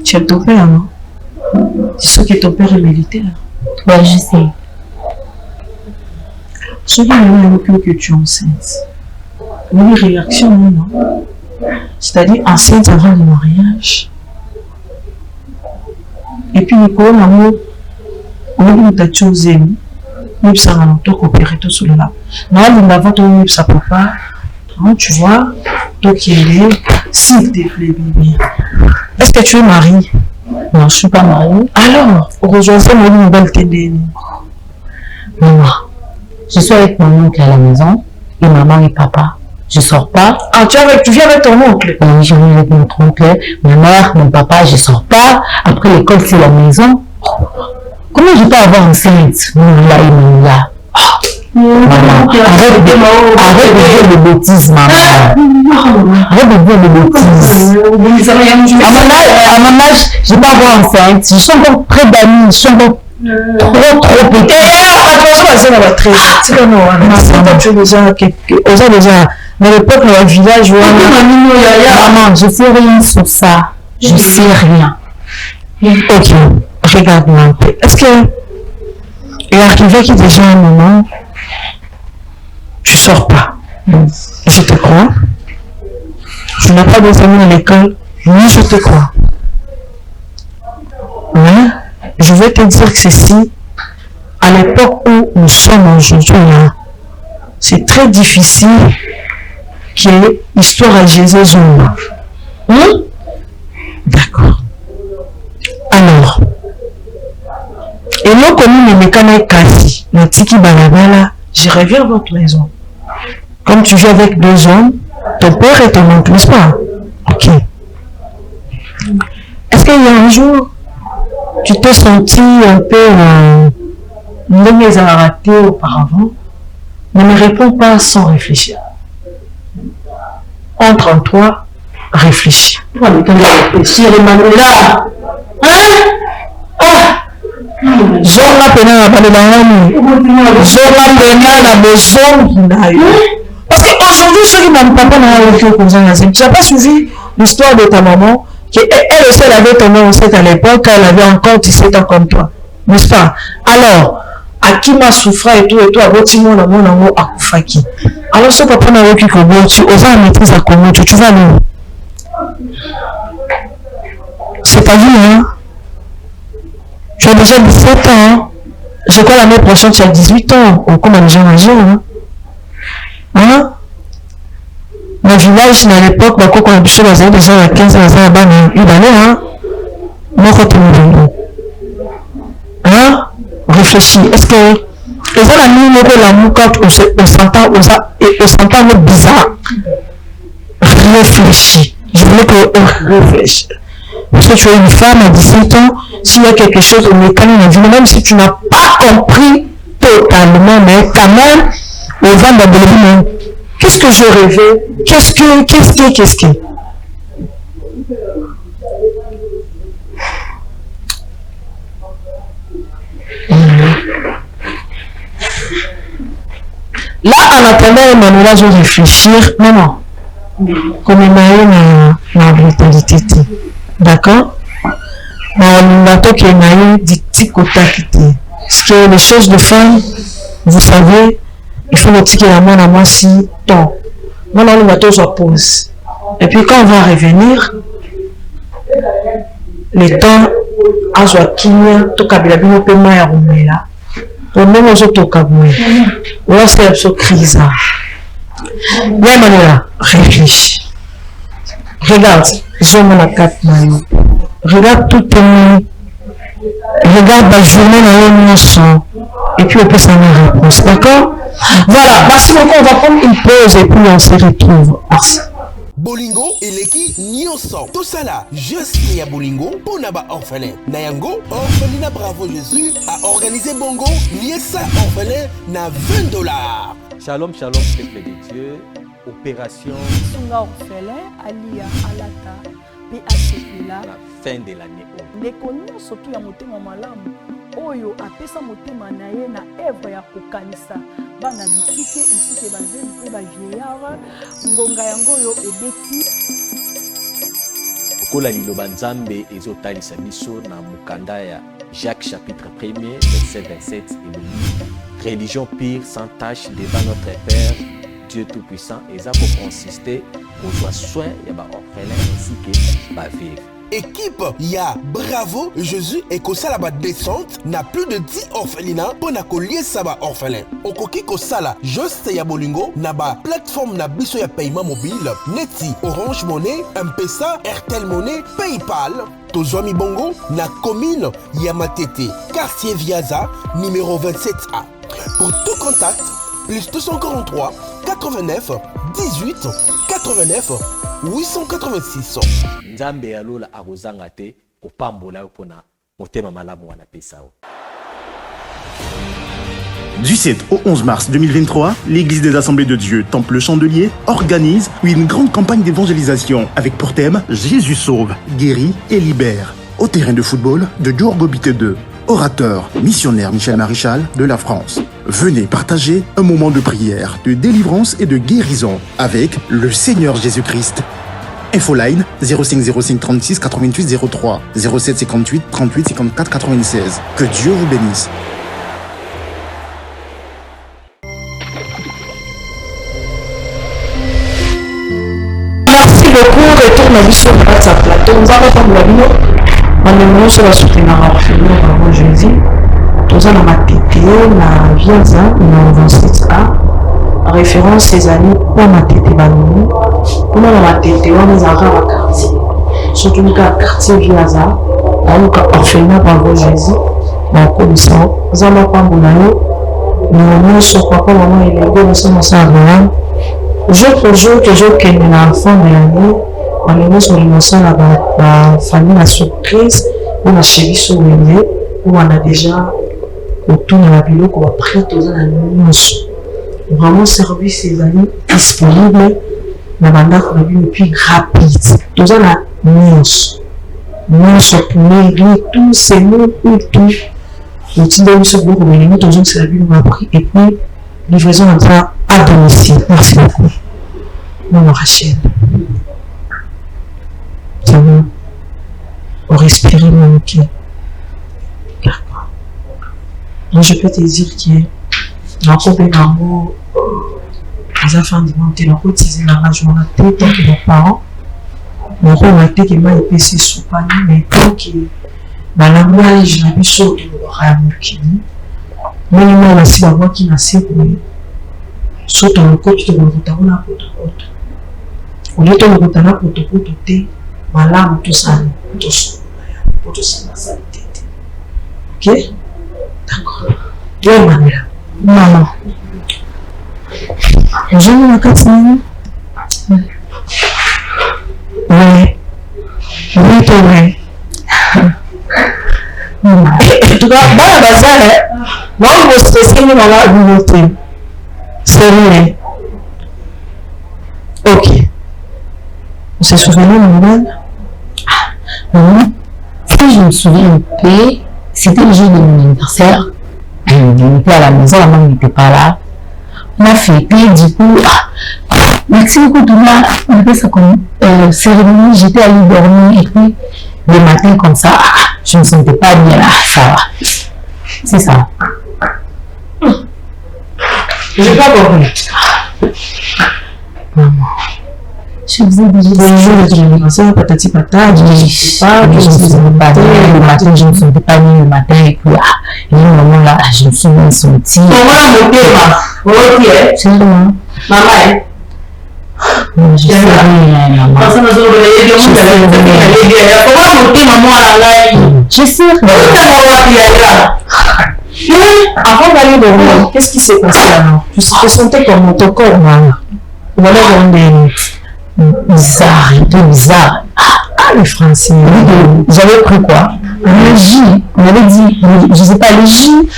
Tu aimes ton père, non? Tu sais que ton père est militaire. Oui, je sais. Ce qui m'a évoqué que tu es enceinte. Une réaction, non? C'est-à-dire enceinte avant le mariage. Et puis, Nicolas, on a dit que tu as choisi. ça va nous coopérer tout sur là. Non, on va voir ton ça papa. Non, tu vois, toi qui est s'il te plaît, bébé. Est-ce que tu es mariée? Non, je ne suis pas mariée. Alors, rejoins-moi une nouvelle télé. Maman, je suis avec mon oncle à la maison et maman et papa. Je ne sors pas. Ah, tu viens avec ton oncle? Oui, je viens avec mon oncle, ma mère, mon papa, je ne sors pas. Après l'école, c'est la maison. Comment je peux avoir enceinte? Là et là. Maman, arrête de dire des bêtises, maman. Arrête de dire des bêtises. À mon âge, je ne vais pas avoir enceinte. Je suis encore très d'amis, je suis encore trop petit. Dans l'époque, dans le village, maman, je ne sais rien sur ça. Je ne sais rien. Ok, regarde-moi un peu. Est-ce que il est arrivé qu'il y a déjà un moment, tu sors pas? Je te crois. Tu n'as pas des amis à l'école, mais je te crois. Mais je vais te dire que ceci, à l'époque où nous sommes aujourd'hui là, c'est très difficile qu'il y ait histoire à Jésus. D'accord. Alors, et nous, comme nous mécanisons quasi, je reviens à votre maison. Comme tu vis avec 2 hommes, ton père et ton oncle, n'est-ce pas? Ok. Est-ce qu'il y a un jour, tu t'es senti un peu raté auparavant? Ne me réponds pas sans réfléchir. Entre en toi, réfléchis. Réfléchir, Emmanuela. Zonga pena na bale bangani. Zonga pena na besoin na yo. Parce qu'aujourd'hui, ceux qui n'ont pas tu n'as pas suivi l'histoire de ta maman, elle aussi elle avait tombé enceinte à l'époque, elle avait encore 17 ans comme toi. N'est-ce pas? Alors, à qui m'a souffert et tout, à votre monde, à mon amour, à Koufaki. Alors, ce papa n'a aucun problème, tu oses en maîtrise à comment tu vas nous. C'est ta vie, hein? Tu as déjà 17 ans, hein? Je crois l'année prochaine, tu as 18 ans, ou comme un jeune âgé, hein? Hein? Dans le village, à l'époque, quand on a pu les déjà à 15 ans, il allait, hein? Moi, quand hein? Réfléchis. Est-ce que les gens ont l'amour quand on s'entend bizarre? Réfléchis. Je voulais que réfléchisse. Parce que tu es une femme à 17 ans, s'il y a quelque chose au mécanisme, même si tu n'as pas compris totalement, mais quand même, on va dans le monde. Qu'est-ce que je rêvais? Qu'est-ce que là, en attendant, Emmanuela, je vais réfléchir. Non. Comme Emmanuel ma brutalité. D'accord? Parce que les choses de femme, vous savez, il faut le tirer à moi si tant. Moi, on va tous pause. Et puis quand on va revenir, le temps, à Joaquin, tout Kabilabino peut m'aider là. Pour nous, nous autres, là, c'est une crise. Mais Manuela, réfléchis. Regarde, je me la carte maillot. Regarde tout tes nuits. Regarde la journée dans le sang. Et puis on peut s'en réponse. D'accord? Voilà, merci beaucoup. On va prendre une pause et puis on se retrouve. Merci. Bolingo eleki nyonso tosala juste ya bolingo pona ba orphelin na yango orphelinat Bravo Jésus a organisé bongo liesa orphelin na $20. Shalom peuple de Dieu, opération Sunga orphelin alia alata PHPLA la fin de l'année. Ndeko nyonso tu ya motema malamu oyo apesa motema na ye na œuvre ya kokanisa bana bitike ainsi que bazeli pe ba vieillard ngonga yango yo ebeti kola liloba nzambe ezotalisa biso na mukanda ya Jacques chapitre 1er verset 27 et religion pure sans tache devant notre Père Dieu tout-puissant et ça pour consister aux soins ya ba orphelin ainsi que ba veuve. équipe ya Bravo Jésus et Kosala ba descente na plus de 10 orphelinats pour na collier ça ba orphelin. Okoki Kosala juste ya bolingo na ba plateforme na biso ya paiement mobile neti Orange Money, M-Pesa, Airtel Money, PayPal. Tozwami bongo na commune ya Matete, quartier Viaza, numéro 27A. Pour tout contact, plus 243 89 18 89 886. Nzambe alola akozanga te kopambola yo pona motema malamu wana pesao. Du 7 au 11 mars 2023, l'Église des Assemblées de Dieu, Temple Chandelier, organise une grande campagne d'évangélisation avec pour thème Jésus sauve, guérit et libère. Au terrain de football de Djorgo Bite 2, orateur, missionnaire Michel Maréchal de la France. Venez partager un moment de prière, de délivrance et de guérison avec le Seigneur Jésus-Christ. Infoline 0505 36 88 03 07 58 38 54 96. Que Dieu vous bénisse. Merci beaucoup. Retourne à vie sur le plateau. Nous allons faire la vidéo. On est sur la soutenir à Bravo Jésus. Nous allons m'attêter na Viaza, na 27A. Référence ces années pour m'attêter Banini. Pour m'attêter, on est en quartier. Surtout le quartier Viaza. On est orphelinat Bravo Jésus. Donc, comme ça, nous allons pas nous allons sur quoi moment il est beau, nous sommes ensemble. Jour pour jour, toujours qu'il y a un enfant de l'année, on est sur l'émotion de la famille, la surprise, on a chéri sur le nez, où on a déjà autour de la vidéo qu'on va prier tous dans la nuit. Vraiment servir ces amis disponibles, la bande qu'on a vu le plus rapide. Tous dans la nuit. Nous sommes tous ces mots et tout. Le petit de ce groupe, nous tous c'est la vie nous a pris et puis livraison à domicile. Merci beaucoup. Mon Rachel. C'est bon. On respire mon cœur. D'accord. Moi, je peux te dire que dans le mot, les enfants de monter dans le côté, dans la journée, tant que nos parents, mon rôle a été que moi, il peut se soupaner, mais tant que dans la langage, la vie saute de l'oramoukini, moi, il m'a aussi la voix qui n'a pas de saute dans le côté de l'oramoukini, au lieu de l'oramoukini, malade, tout ça, pour tout ça, ça ok? D'accord. Bien, maman. Je me la continue. Oui. Oui, c'est vrai. En tout cas, dans la bazar, moi, je me suis dit, maman, c'est vrai. Ok. Vous se souvenez, maman? Oui. Si je me souviens un peu, c'était le jour de mon anniversaire. On était à la maison, la maman n'était pas là. On a fêté, du coup, merci beaucoup, tout là, on a fait ça comme cérémonie, j'étais allée dormir, et puis le matin, comme ça, je ne me sentais pas bien là, ça va. C'est ça. Je n'ai pas compris. Maman. Je faisais déjà des jours de l'anniversaire, patati patata, je ne sais pas, je ne me sentais pas bien le matin, je ne me sentais pas bien le matin, et puis, et au moment là, je me suis bien sentie. Comment monter, ma? C'est vraiment. Maman, je sais rien, maman. Comment monter, maman, à la live? Je sais rien. Avant d'aller dormir, qu'est-ce qui s'est passé alors? Je sentais comme ton corps, maman. Voilà, on est bizarre, bizarre. Les Français. J'avais pris quoi? Le J. On avait dit, je sais pas, le J.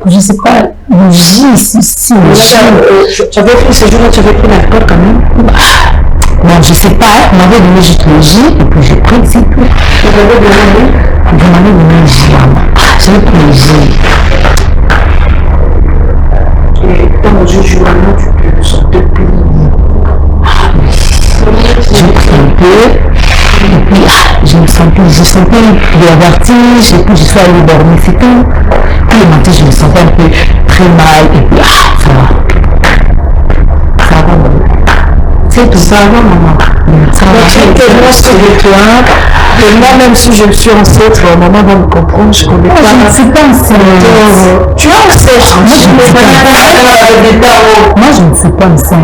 Je sais pas, le J, si, le J. Tu avais pris ce jour-là, tu avais pris l'alcool quand même? Non, je sais pas, on m'avait donné juste le J, et puis j'ai pris, c'est tout. Tu avais donné? On m'avait donné le J, j'avais pris le J. Et quand le J joue à nous, tu te sentais plus. J'ai pris un peu, et puis je sentais le vertige, et puis je suis allée dormir, c'est tout. Puis le matin, je me sentais un peu très mal, et puis ça va. Ça va, maman. C'est tout, ça va, maman. J'ai tellement sauvé toi. Et moi, même si je suis enceinte, maman va me comprendre. Je connais pas. Je ne suis pas enceinte. Tu es enceinte. Moi, je ne suis pas enceinte.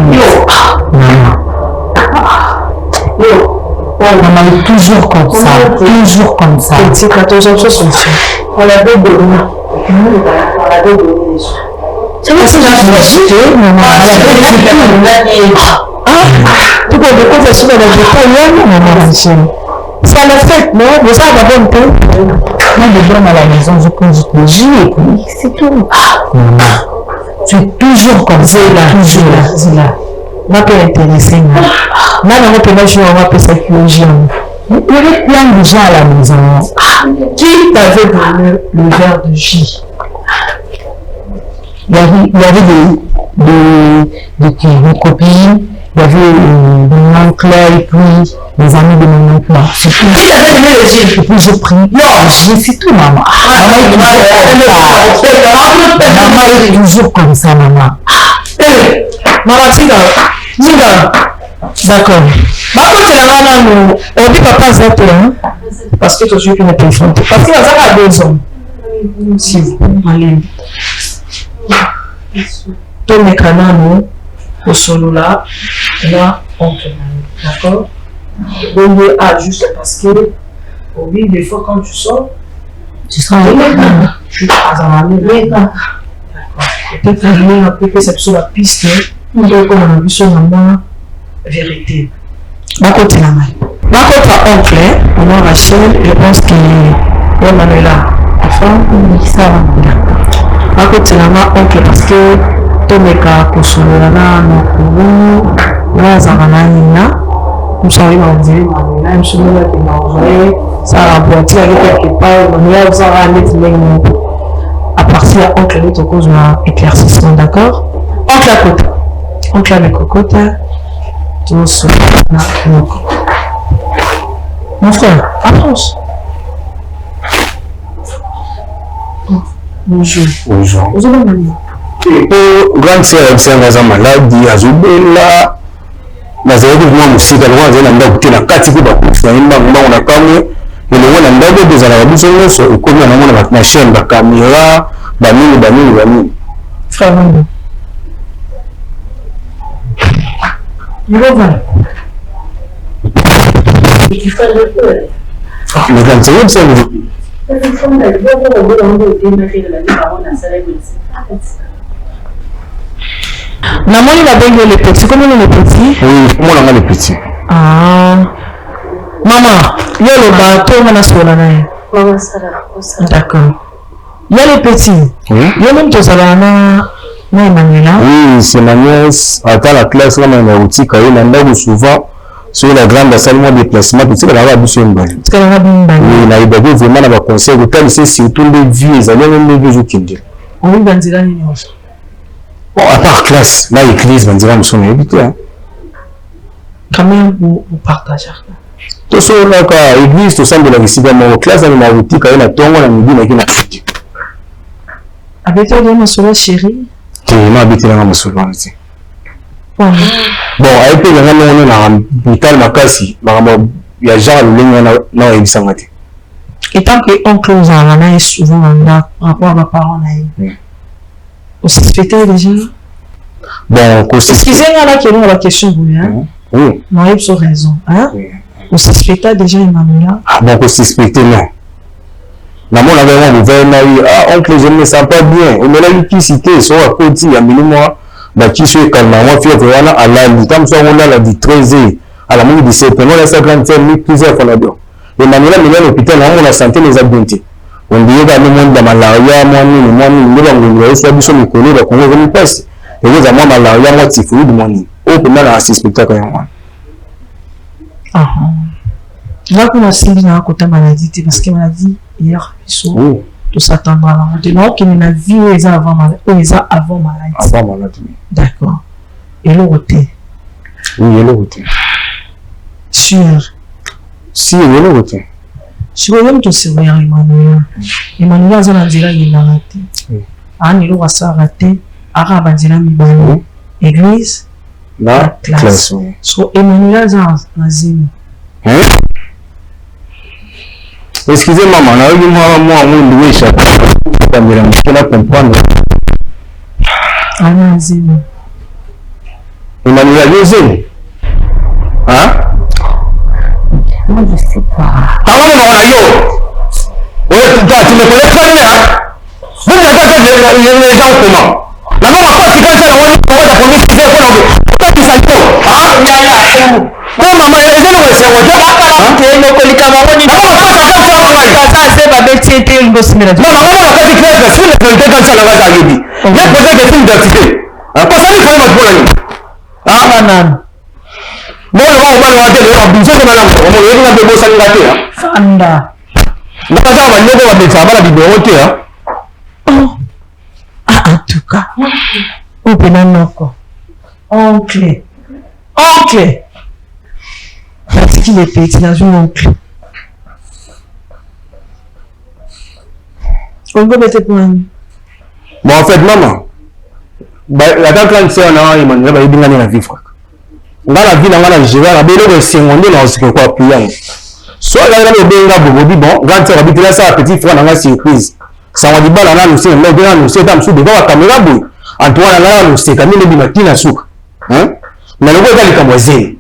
Maman est toujours comme ça. Toujours comme ça. C'est 14 ans, 60. On l'avait donné. C'est vrai que c'est c'est à la fête, non? Vous avez la bonne tête. Moi, je viens à la maison, je conduis le jus et puis c'est tout. Tu es toujours comme ça. Toujours là. Ma père est intéressée. Moi, on peut jouer à ma psychologie. Il y avait plein de gens à la maison. Qui t'avait donné le verre de jus? Il y avait des copines, il y avait mon oncle et puis les amis de mon oncle. Et puis j'ai pris. Non, c'est tout, maman. Maman est toujours comme ça, maman. Maman, Tika. D'accord. Par contre, on dit papa ça, parce que tu as joué une téléphone. Parce qu'il y a 2 ans. Si vous allez. Ton écran, au solo là, on peut. D'accord? Donc, juste parce que, oui, des fois, quand tu sors, tu seras tu vas en aller. D'accord. Peut-être un peu que c'est sur la piste, comme on a vu sur la vérité. Ma côté la main. Ma côté oncle, on a Rachel, je pense que Manuela, la femme, ça va bien. Ma côté la main oncle parce que Tomeka Kosolola na Zaranana, comme ça on va dire, même si on a mangé, ça a boité avec quelque part, on a besoin d'aller à partir de oncle de ton cause d'un éclaircissement, d'accord? Oncle à côté. Oncle avec cocotte, tout ce mon frère, approche. Bonjour. Bonjour. Bonjour, maman. Grande sœur aza maladi azobela nazali kovuma mosika longo azali na ndako te na kati mpe bakufi na ye mbango na kamwe elongo na ndako mpe ezalaka biso nyonso ekomi na namona na chaîne bacaméra banini frère Mando Namoni la bengue les petits, comment les petits? Oui, comment on a les petits? Ah, maman, il y a le bateau, on a sur la naine. Maman, ça va. D'accord. Il y a les petits. Oui. Il y a même tout ça là, na Emmanuela. Oui, c'est ma nièce. Attends la classe là, on a outil quand il a souvent sur la grande salle de déplacement, petit que la va bouger une balle. Oui, on a eu vraiment la conseil de tel c'est surtout les vieux, les années même les vieux qui disent. Oui, ben c'est là bon, à part classe, là l'église, ben dire nous sommes invités. Quand même vous partagez. Tout ça là quand l'église tout ça de la visite dans mon classe on a outil quand il a tongo na midi na kina fiti. Avec toi dans ma chérie. Tu m'as habité dans ma solo ici. Bon, avec les gens on a vital makasi, il y a genre le ligne na ebisangati. Et tant que oncle nous en a souvent en rapport à ma parole on suspectait déjà. Bon, excusez-moi là qui est la question hein. Oui. Non, il a raison, hein. On suspectait déjà Emmanuela. Ah bon, on suspectait non. Na mon avait un ouvert ah oncle je ne sens pas bien. On l'a eu qui cité sur à côté il y a minimum bah qui se calmement fait voilà à la temps ça on a la dit 13h à la minute 17 on a 50 plusieurs fois là-dedans. Emmanuela mais l'hôpital on a santé les abontés. On dit que le monde de malaria moi ni on soit biso mikolo ba kongo comme passe. Et vous avez malaria moi typhoïde moi ni. Au pendant la suspecter quand même. Ah. Là qu'on a suivi dans côté maladie parce que maladie hier tout s'attendre à la route. Donc il y a vie les avant maladie. Avant maladie. D'accord. Et le roté. Oui, et le roté. Sûr. Si, et le roté. Je veux même te servir Emmanuel. Emmanuel a dit là il a raté. Ah, il a raté. Arabe a dit là il église. na classe. So Emmanuel Nazimi. Excusez maman, na yogi moi loué chaque caméra la comprendre. Nazimi. Emmanuel Nazimi. Hein? Moi je sais pas. Comment on a yo? Ouais, toi tu me connais pas bien. Vous n'avez pas fait les gens comment? La maman a pas si quand ça on va la première qui fait quoi? Pas qui ça yo. Ah, ya. Oh maman, elle est là c'est ouais. Okay, no kolika mangoni. Maman pas ça quand ça ça c'est pas bête c'était une gosse mira. Non, maman a pas dit que c'est sur le vérité quand ça va ça yobi. Il y a posé des signes d'activité. Pas ça il faut mettre pour la nuit. Ah maman. Bon, le va on va dire le besoin de madame. On va dire de bossa ngate. Fanda. Ndaka ça va nyoko va mettre ça va la vidéo te hein. En tout cas, on peut n'importe oncle. Parce qu'il est petit dans une oncle. On peut mettre pour un. Bon, en fait, maman, la tante là, c'est un Emmanuel, il va la vie, frère. Dans la vie, on a géré la belle de seconde, on sait quoi, puis soit là, il y a des bon, quand tu habites là, ça, petit frère, on a surprise. Ça va dire, là, nous sommes là, nous sommes devant la caméra, Antoine, là, nous sommes caméra, nous sommes là, souk. Hein? Mais le gars, il est comme voisin.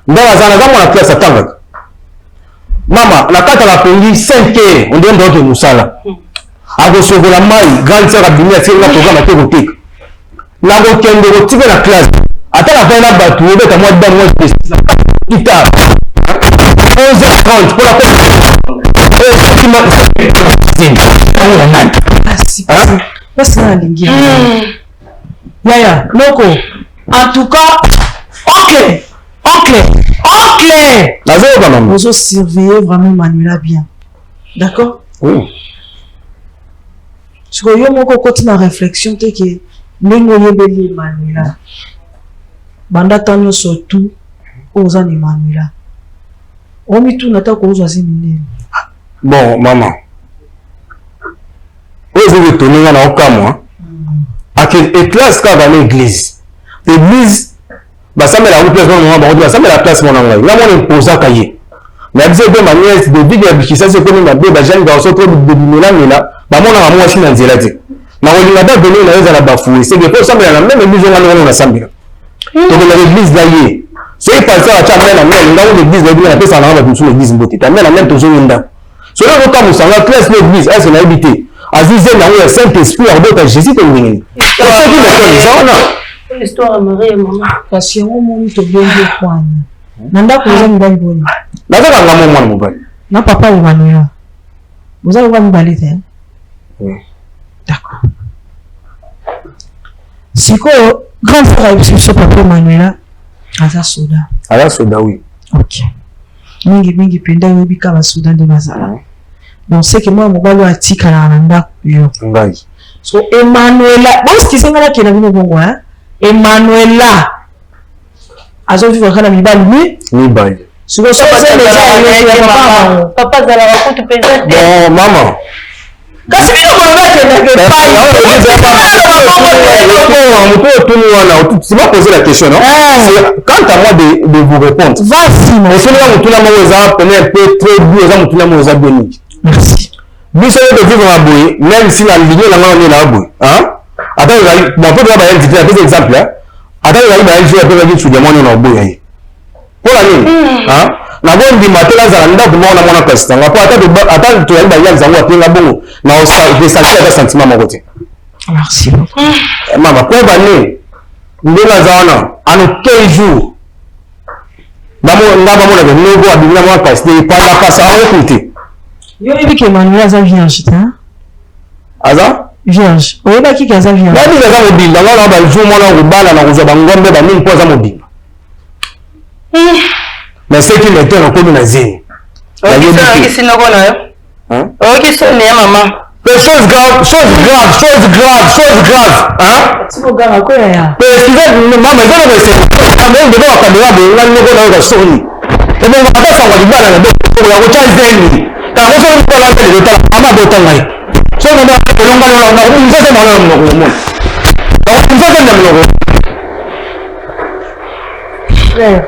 Dans la zone, on a classe à Tanga. Maman, la carte a payé 5 heures, on donne d'autres nous ça là. A recevoir la maille, grande sœur a donné à la programme à théotique. La roquette de retirer la classe. Attends la fin de la bateau, on va à moi d'un mois de guitare. 11h30 pour la Yaya, Loko. En tout cas, oncle. Vous avez surveillé vraiment Manuela bien. D'accord? Oui. Ce que vous continue la réflexion, c'est que nous avons Manuela. Banda tanyo surtout aux amis Manuela. On met tout notre cause à bon, maman. Vous avez tourné dans le cas, moi. À quelle classe qu'a dans l'église? L'église, ça met la place mon ça met la place mon anglais. Là, on impose à cahier. Mais vous avez ma nièce de big qui ça c'est comme ma bébé, j'ai dans ce truc de Milan, mais là, mon amour aussi dans Zélati. Mais on n'a pas donné la bafouée. C'est que pour ça, la même église, on a samedi. Donc, l'église d'ailleurs. So il passe à Tchad, la même, là où l'église de la paix, ça n'a pas l'église beauté. Tu as la même toujours une dame. So là, quand nous sommes en classe, l'église, elle s'est habitée. Aziz, là où il y a Saint-Esprit, en d'autres, Jésus, tu es venu. C'est ça qui me fait l'histoire de Marie et maman. Parce que on te bien de quoi. Nanda ko za mbali boni. Nanda ka ngamo mwana mobali. Na papa Emmanuel. Vous allez voir mbali te. Oui. D'accord. Siko grand frère sur papa Emmanuel. Aza soda. Aza soda oui. OK. Mingi penda yobi ka ba soda de bazala. Donc c'est que moi mobali atika na nanda yo. Ngai. So Emmanuel, bon ce qui s'engala qui na bino bongo hein. Emmanuela azo vivre kana mibali ni bali siko so papa zala wakutu pesa bon maman kasi bino manga tena tu m'as posé la question non quant à moi de vous répondre vas-y mais c'est là où tout la moza connaît un peu très bien ça tout la moza béni merci biso de vivre à Boye même si la ligne là on est là à Boye hein. Attends, on peut avoir un exemple. Attends, il y a un jeu à sur des moyens en bois. Pour la ligne, hein? La bonne du matin, là, ça n'a pas de monde à mon question. On va pas attendre, tu as une bagarre, ça va appeler la bonne. Non, ça, il est senti avec sentiment, mon côté. Merci beaucoup. Maman, pour venir, nous avons à nos 15 jours. D'abord, nous avons un casting, pas la passe à écouter. Yo, il dit que Emmanuel a vierge, hein? Aza? Vierge. Oui, bah qui a ça vierge. Là, il y a un mobile. Là, on va jouer mon rubala, on va jouer bangombe, on va même pas mobile. Mais c'est qui m'était encore une zine. Ok, c'est non hein? Ok, c'est bien maman. Chose grave, hein? C'est pas grave, quoi ya? Mais ce qui fait, maman, je vais essayer. Même devant la caméra, on va le Sony. Et bon, on va faire ça, on va dire, on va rechercher zine. Quand on fait une fois là, on va faire un peu de temps. So no no no frère.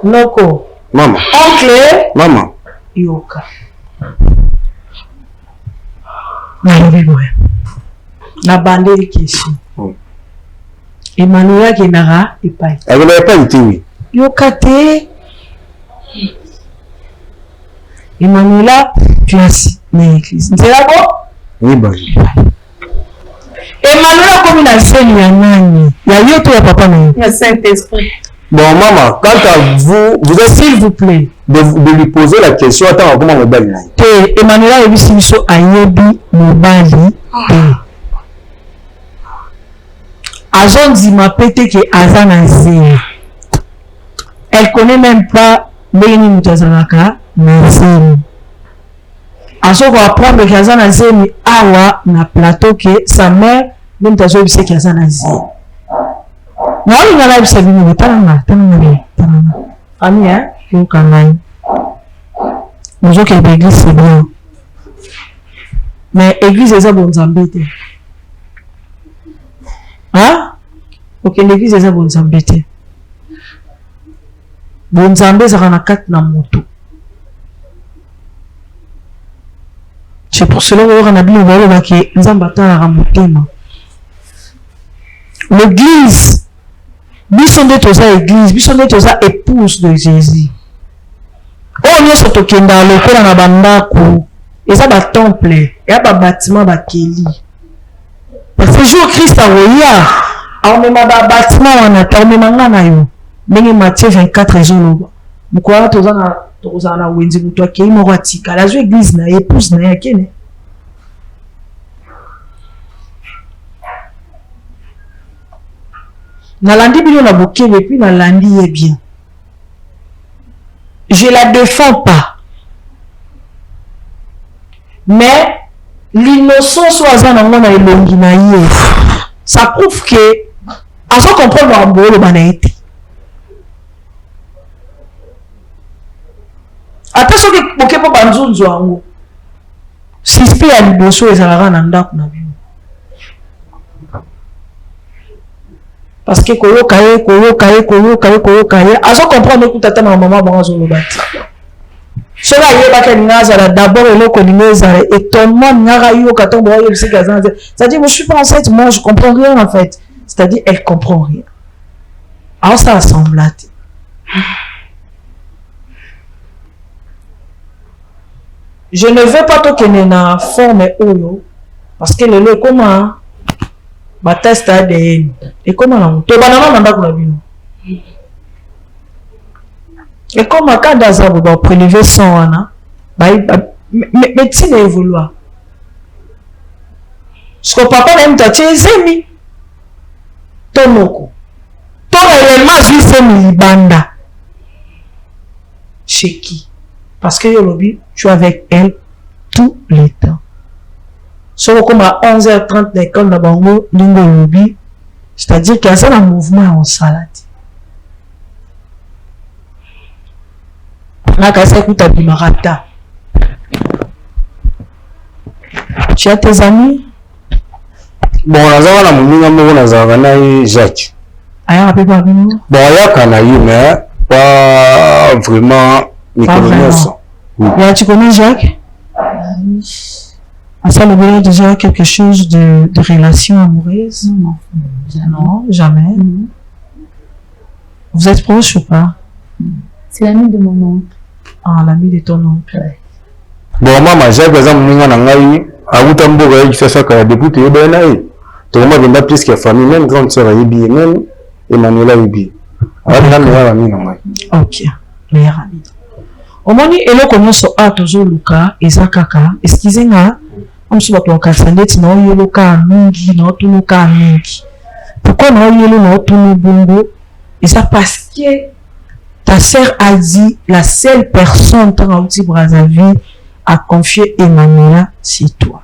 Noko. Maman. Oncle. Maman. Yoka. Nalobi boye. Na bandeli question. Emmanuel Genara epai. Elle n'a pas été oui. Yoka te. Emmanuel, tu as mais l'église. C'est là bon? Oui, bon. Emmanuel comme il a fait il y a nani. Il y a eu toi papa mais. Il y a Saint-Esprit. Bon maman, quant à vous êtes s'il vous plaît de lui poser la question attends comment mobile là. Emmanuel a vu si biso ayebi mobali. Agent dit m'a pété que Azana zé. Elle connaît même pas Béni Moutazanaka, mais zé. Agent va apprendre que Azana zé ni awa na plateau que sa mère même tazo bise que Azana zé. Non, il y a la vie, c'est venu, tanana. Famille, hein, il y a un canal. Nous avons l'église, c'est bien. Mais l'église, c'est ça, bon zambete. Hein? Ok, l'église, c'est ça, bon zambete. Bon zambé, ça a 4 na moto. C'est pour cela qu'on a bien vu que Zambata a motema. L'église, bisonde toza église, bisonde toza épouse de Jésus. Oh, nous sommes au Kenda, le cours na bandako. Et ça, ba temple, et ba bâtiment, ba keli. Parce que jour Christ a roya, on met ma bâtiment, on a on met mangana yo. Mengi Matthieu 24 jours. Mukwa toza na wenzi mutwa kei mo watika. La jo église na épouse na yakene. Nalandi bino na bouquet et puis Nalandi est bien. Je la défends pas. Mais l'innocence ça prouve que à ce qu'on prend dans le banaïté. Attention que bouquet pas banzunzo ango. Sispe ya liboso ezalaka na ndako na bino. Parce que koyokaye azo comprendre que tata na maman bango lo bati cela yeba ke ngazala d'abord eloko ngazala étonnement ngara yo katombo yo c'est c'est-à-dire je suis pas enceinte moi je comprends rien en fait c'est-à-dire elle comprend rien alors ça ressemble à je ne veux pas que na forme oyo parce que le comment ma test ADN et comment on te banana manda kuna bino et comment quand d'azabo ba prélever son wana ba médecine évolue ce que papa même ta tchezemi tomoko to réellement juste libanda chez qui parce que yolobi tu es avec elle tout le temps. Sauf comme à 11h30 l'école de Bango, Lobby, c'est-à-dire qu'il y a ça un mouvement en salade. Tu as tes amis? Bon, on a Jacques. Bon, mais pas vraiment. Tu connais Jacques? Ça le voulait déjà quelque chose de relation amoureuse? Non, jamais. Vous êtes proche ou pas? C'est l'ami de mon oncle. Ah, l'ami de ton oncle. Bon, maman, j'ai par exemple, nous avons à Outambourg, qui fait ça quand il y a des poutres, il y a des tout le monde a plus que la famille, même grande sœur, il même Emmanuel Ibi. Alors, il y a meilleur ami, non? Ok, meilleur ami. Au moins, il est comme ça, à toujours Luka, et Zakaka, excusez-moi. On se bat en cassandette, non, il y a mingi, non, tout le cas mingi. Pourquoi non, il y a non, tout le bongo? Et ça parce que ta sœur a dit, la seule personne dans le petit Brazzaville a confié Emmanuel, c'est toi.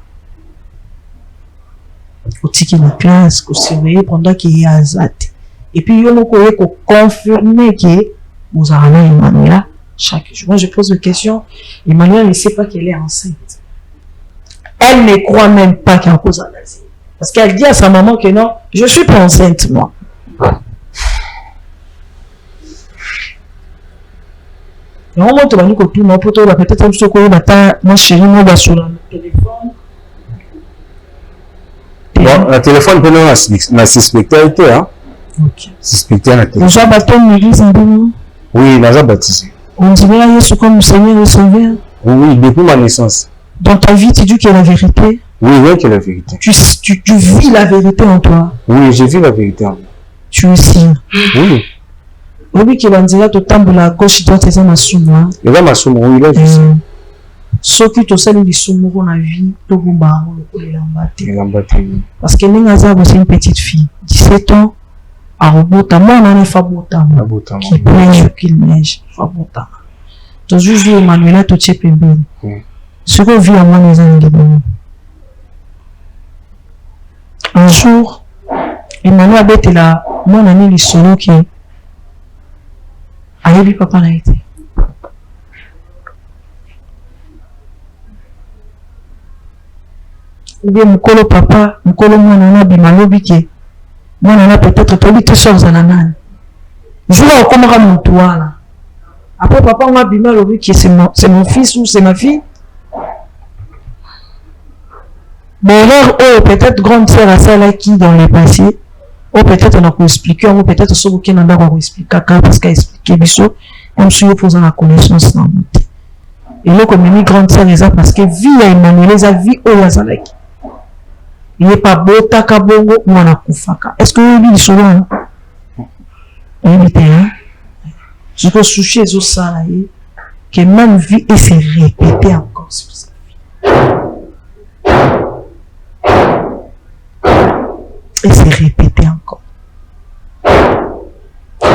Au ticket de classe, qu'on surveille pendant qu'il y a Azat. Et puis, il y a confirmé que vous avez Emmanuel chaque jour. Moi, je pose la question, Emmanuel ne sait pas qu'elle est enceinte. Elle ne croit même pas qu'elle cause un asile. Parce qu'elle dit à sa maman que non, je suis pas enceinte, moi. Il y a un moment où tu tout le peut-être un peu mon chéri, moi, va sur le téléphone. Bon, le téléphone peut nous suspecter, hein? Ok. Suspecter la téléphone. Déjà baptisé en église, oui, déjà baptisé. On dirait Jésus comme Seigneur et Sauveur. Oui, depuis ma naissance. Dans ta vie, tu dis qu'il y a la vérité. Oui, oui, qu'il y a la vérité. Tu vis la vérité en toi. Oui, je vis la vérité en moi. Tu es aussi. Oui. Oui, qu'il va dire, tu tambour à gauche, tu es ma souma. Il va ma souma, oui, là, je sais. Ce qui te sert de souma dans la vie, tu vas parce que Nengaza, c'est une petite fille, 17 ans, à Robota, moi, on a fait Botama. Qui neige ou qu'il neige, Fabota. Tu as juste vu Emmanuel, tu es pembé. Ce qu'on vit à moi, les amis, un jour, Emmanuel était là, mon ami, les solos qui ayebi papa na été. Ou bien mukolo papa, mukolo mwana na bimalobi ke mwana na peut-être tobi te sors à nanan. Jour au komara mutu wana. Après papa m'a bimalobi ke c'est mon fils ou c'est ma fille. Mais alors peut-être grande sœur à ça qui dans le passé. Ou peut-être on a pu expliquer, ou peut-être ce qu'on a d'abord expliqué, parce qu'à expliquer biso, on se pose la connaissance dans notre. Et là, comme une grande sœur, parce que vie à Emmanuel, les a vie au Yazalek. Il n'est pas beau, takabongo, ou on a koufaka. Est-ce que vous avez dit cela? Il était là. Je peux soucier aux salariés, que même vie et se répéter encore sur sa vie. Et se répéter encore.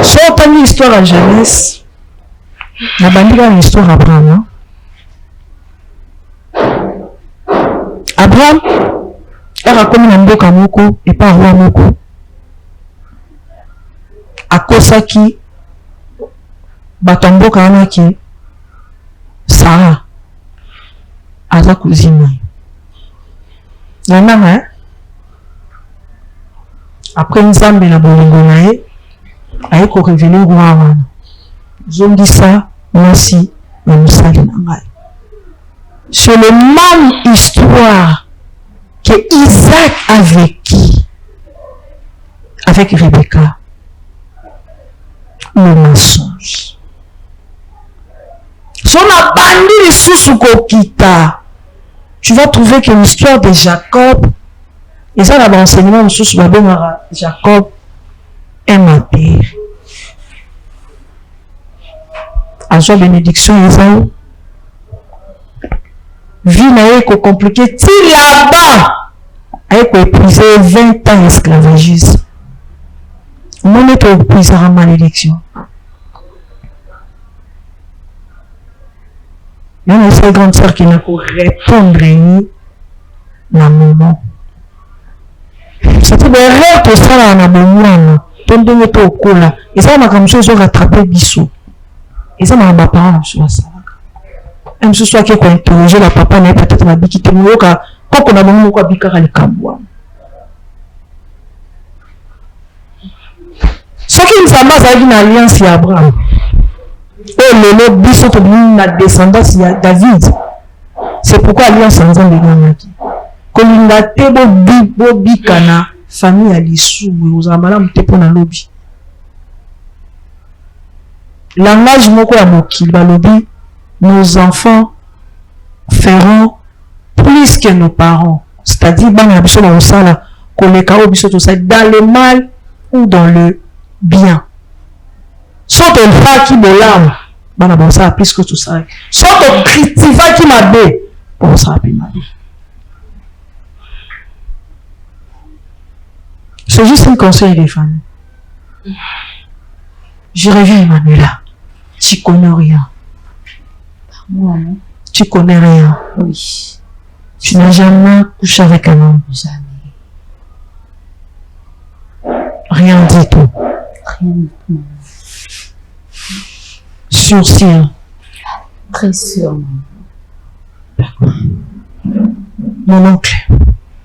Si on a une histoire à jeunesse, on a une histoire à Abraham. Abraham, il a commis un mboka moko et pas roi moko. À cause qui, batamboka anaki, Sarah, à sa cousine. La maman, après une zambe na bolingo nae aye ko révéler roi wana zongi ça moi-ci na musali na ngai. C'est le même histoire que Isaac a vécu avec Rebecca. Le mensonge. Son abandon les sous kokita. Tu vas trouver que l'histoire de Jacob. Et ça, là, l'enseignement, Jacob est ma terre. À soi bénédiction, Esaü. Vie n'a pas compliquée. Si là-bas, a épuisé 20 ans d'esclavagisme. Mon est épuisé en malédiction. Il y a une seule grande sœur qui n'a pas répondre à un moment. C'était des rêves pour ça, on a besoin. Ton donné au cola. Et ça, on a comme chose rattrapé bisou. Et ça, on a ma parole sur ça. Même ce soit qui a interrogé la papa, mais peut-être ma biki te mouille, quand on a besoin de bikara les cambois. Ce qui nous a c'est une alliance à Abraham. Et le bisou de la descendance de David. C'est pourquoi alliance en train de gagner. Kolinga tebo bobi kana famille à l'issue aux amalam te pour na lobby. Langage moko ya mokili balobi, nos enfants feront plus que nos parents. C'est-à-dire bana biso na osala koleka o biso to ça dans le mal ou dans le bien. Soit on fait qui bolam bana bon ça plus que tout ça. Soit on critique qui m'a bé bon ça puis m'a bé. C'est juste un conseil des femmes. Je reviens, Emmanuela. Tu connais rien. Moi, non. Tu connais rien. Oui. Tu n'as jamais couché avec un homme. Jamais. Rien du tout. Rien du tout. Sûr. Très sûr. Mon oncle.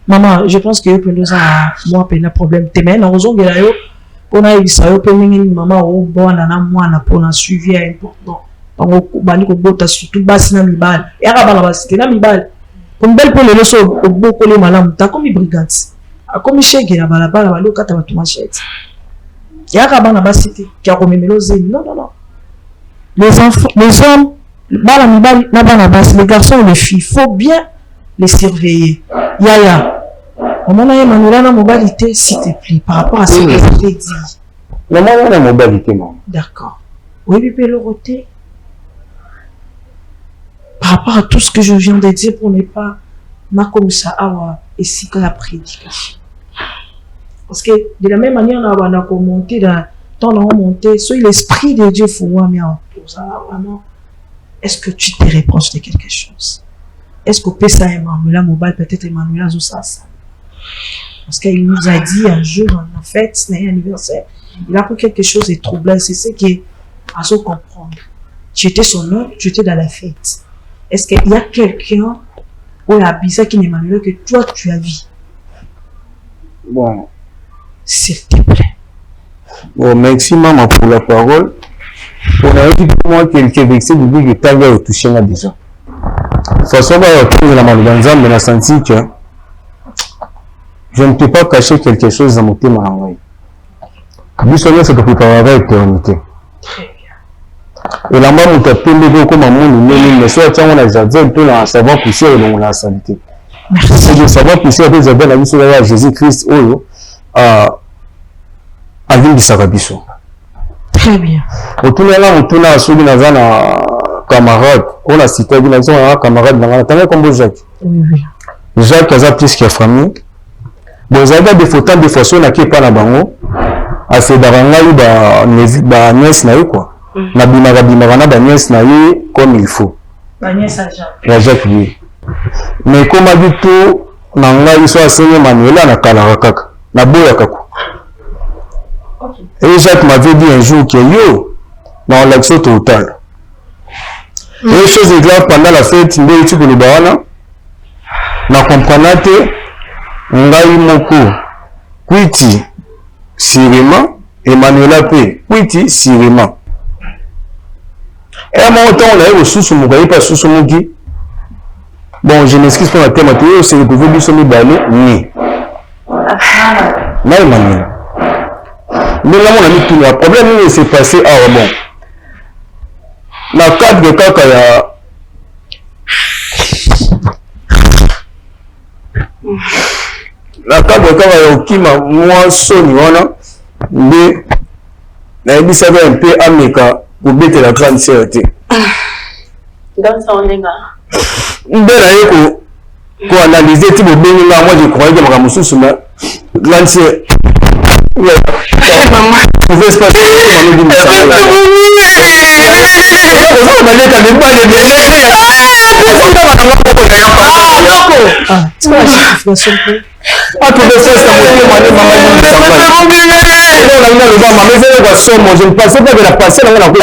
Maman, je pense que nous avons un problème. Mais nous avons un maman au bon, on a suivi important. bani ko bota surtout basi na mibale yaka bana basite na mibale pour belle pour le loso oboko le malamu ta comme brigade akomi shege na balabala balokata batu machete yaka bana basite kia komemelo zeni non les enfants les hommes bana mibale na bana basi les garçons et les filles faut bien les surveiller yaya on a une Manuela na mobilité s'il te plaît par rapport à ce que je t'ai dit non la mobilité non d'accord oui bébé le roté par rapport à tout ce que je viens de dire pour ne pas comme ça awa et si que la prédication parce que de la même manière on a monté dans temps on monté soit l'esprit de Dieu faut voir mais pour ça vraiment est-ce que tu te réponds de quelque chose est-ce que peut ça Emmanuel mobile peut-être Emmanuel ça parce qu'il nous a dit un jour en fête c'est un anniversaire il a pris quelque chose de troublant c'est ce qui est à se comprendre tu étais son nom tu étais dans la fête. Est-ce qu'il y a quelqu'un ou la bizarre qui Emmanuel que toi tu as vu? Bon. S'il te plaît. Bon, merci maman pour la parole. On a dit pour moi quelqu'un vexé de dire que tu as touché là déjà. De toute façon, la maman dans un mais senti que je ne peux pas cacher quelque chose dans mon thème à l'envoyer. Juste c'est que tu préparer l'éternité. Et la maman t'a payé comme un monde, mais soit on a déjà tout dans savoir pousser et dans la santé. C'est de savoir pousser avec Isabelle la vie sur Jésus-Christ à ville de Sarabiso. Très bien. Autour de là, on tourne à celui dans un camarade. On a cité un camarade dans la table comme Jacques. Oui. Jacques a plus qu'il y a famille. Bon, il y a des photos de façon à qui pas la bango. À ces daranga ba nièce na quoi. Na bimara na ba nièce na comme il faut. Ba nièce à Jacques. La Jacques oui. Mais comme a dit tout nanga iso asenye Manuela na kala kaka. Na boya kako. Et Jacques m'avait dit un jour que yo dans l'action totale. Et chose est grave pendant la fête nde tu le bawana. Na comprenate ngai moko kwiti sirima Emmanuela pe kwiti sirima. Et à mon temps, on a eu le sous-sous, pas sous-sous. Bon, je m'excuse pour la thématique, c'est que vous voulez se balai, ni. Là, Emmanuel. Mais là, on a mis tout le problème, c'est passé à bon. La carte de caca, la carte de caca, qui m'a moi sonné, mais elle dit ça va un peu amical. Pour bêter la grande sérité. Donc ça on est là. Pour analyser tout le bien là, moi je croyais que ma moussou sur la grande sérité. Maman, vous faites pas ça, maman dit ça. Je ne pensais pas de la passer dans la cour.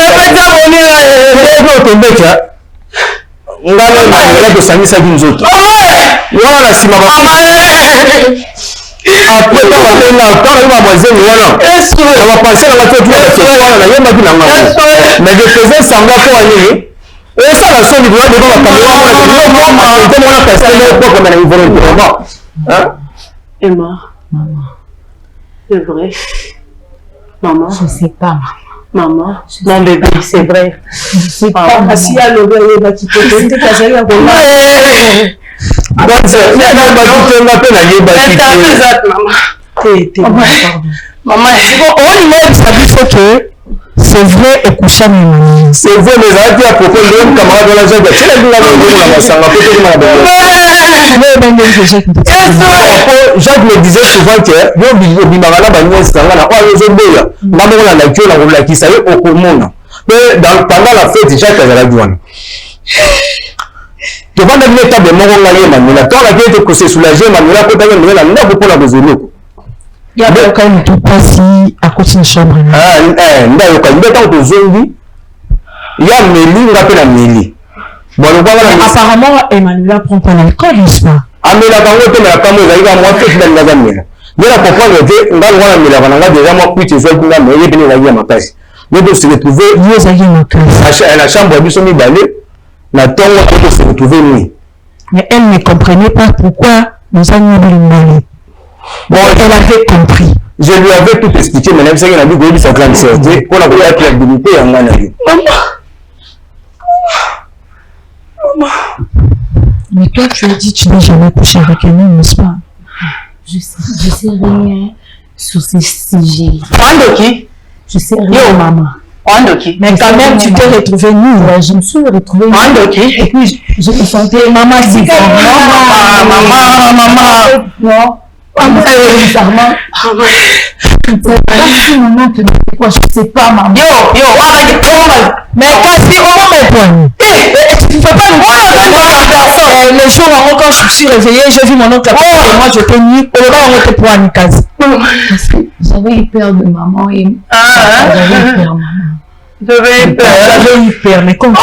Emma, c'est vrai. Maman. Je ne sais pas, maman. Mon bébé, c'est vrai. Je ne sais pas. Si elle a qui peut être casée à maman, c'est vrai et couchant c'est vrai mais arrêtez à propos de un camarade de la Jacques tu l'as dit la Jacques me disait souvent que yo bimara ba nièce sangana o yo boya ngamo na la kio la rola ki sayo okomona mais pendant la fête Jacques a la douane tu vas dans l'état de moko ngale Manuela toi la qui te soulager Manuela ko ta Manuela ndako pour la bezolo. Il y a quand même tout passé à côté de chambre. Apparemment, Emmanuela prend pas l'alcool, n'est-ce pas? nous devons se retrouver à la chambre à Bissoni Balé, la tombe où se retrouver nous. Mais elle ne comprenait pas pourquoi nous avons eu le mal. Bon, elle avait compris. Je lui avais tout expliqué, mais elle a dit que sa grande sœur, qu'on a la crédibilité en Manayu. Maman. Mais toi, tu as dit que tu n'as jamais couché avec un homme, n'est-ce pas? Je sais rien sur ces sujets. Je sais rien, maman. Mais quand même, tu t'es retrouvée nue. Ouais, je me suis retrouvée nue. Et puis, je me sentais maman. Non. Bizarrement. Je sais pas, maman. Mais Cassie, on va me prendre. Tu ne peux pas nous prendre. Le jour où quand je suis réveillée, j'ai vu mon oncle et moi je t'ai mis. On va te prendre, Cassie. Parce que j'avais eu peur de maman et j'avais eu peur, maman. J'avais eu peur, mais comme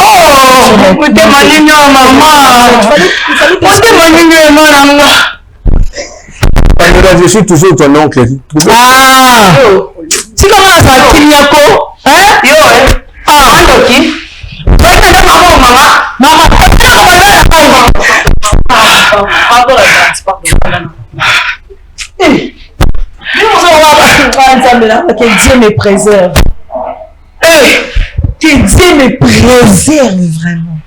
je suis toujours ton oncle. Ah! Tu commences à Kiliako? Hein? Que Dieu me préserve. Que Dieu me préserve vraiment.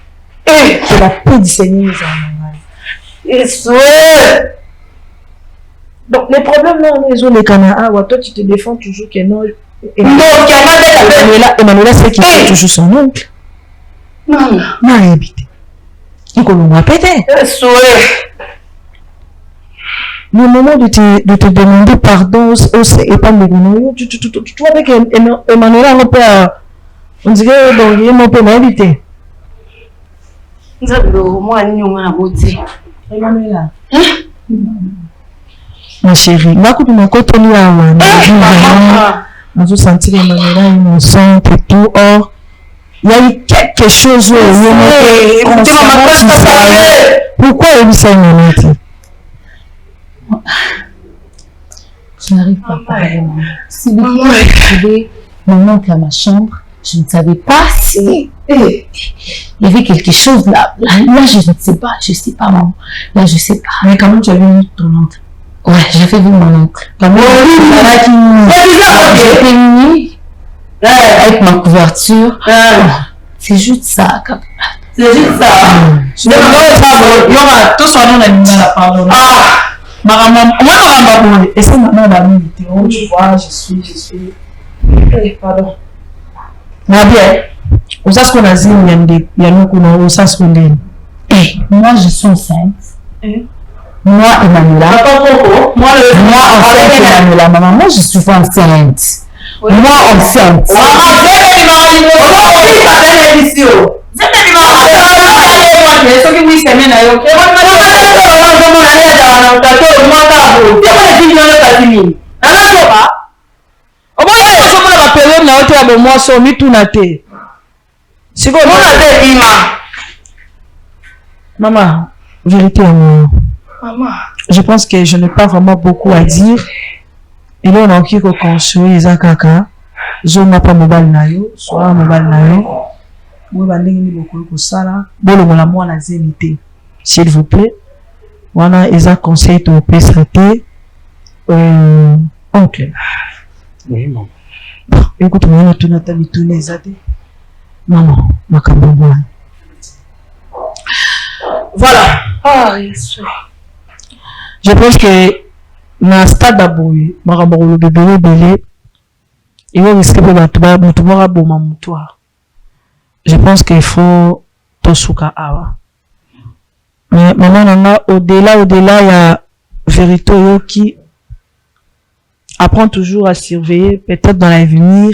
Que la paix du Seigneur nous emmène. Donc les problèmes là, on les Canaa. Toi tu te défends toujours que non. Emmanuela c'est qui est toujours son oncle. Non. Non, habité. Il commence à péter. Le moment de te demander pardon, et pas de nous. Tu vois avec Emmanuela, on dirait donc il est mon père habité. Emmanuela. Ma chérie, je sentir Emmanuela innocente et tout. Or, il y a eu quelque chose où pourquoi elle s'est innocente? Je n'arrive pas à parler, maman. Si depuis j'ai trouvé mon oncle à ma chambre, je ne savais pas si il y avait quelque chose là. Là, je ne sais pas, maman. Là, je ne sais pas. Mais comment tu as vu ton oncle? Ouais, j'avais vu mon oncle. J'étais nue avec ma couverture. C'est juste ça. C'est juste ça. Je ne tout soit non la parole. Maman, et c'est maman d'amis. Tu vois, je suis. Pardon. Mais bien, où est-ce qu'on a dit il y a nous où ça se connaît? Moi, je suis enceinte. Moi, Emmanuela. Moi, enceinte, Emmanuela. Maman, moi, je suis enceinte. Moi, enceinte. Maman, vérité amour. Je pense que je n'ai pas vraiment beaucoup à dire. Et là, on a qui construit les akaka. Je n'ai pas mobile nayo, soit mobile nayo. Moi, bandingi beaucoup pour ça là. Bon, le mola moi la zénité. S'il vous plaît. Voilà, ils ont conseillé de traiter. Oncle. Oui, maman. Écoute, moi, tu n'as pas mis tous les ados. Maman, ma camarade. Voilà. Je pense que dans le stade d'abord, le bébé belé, il va risquer de je pense qu'il faut tout souka awa. Mais maintenant, au-delà, il y a vérité qui apprend toujours à surveiller, peut-être dans l'avenir,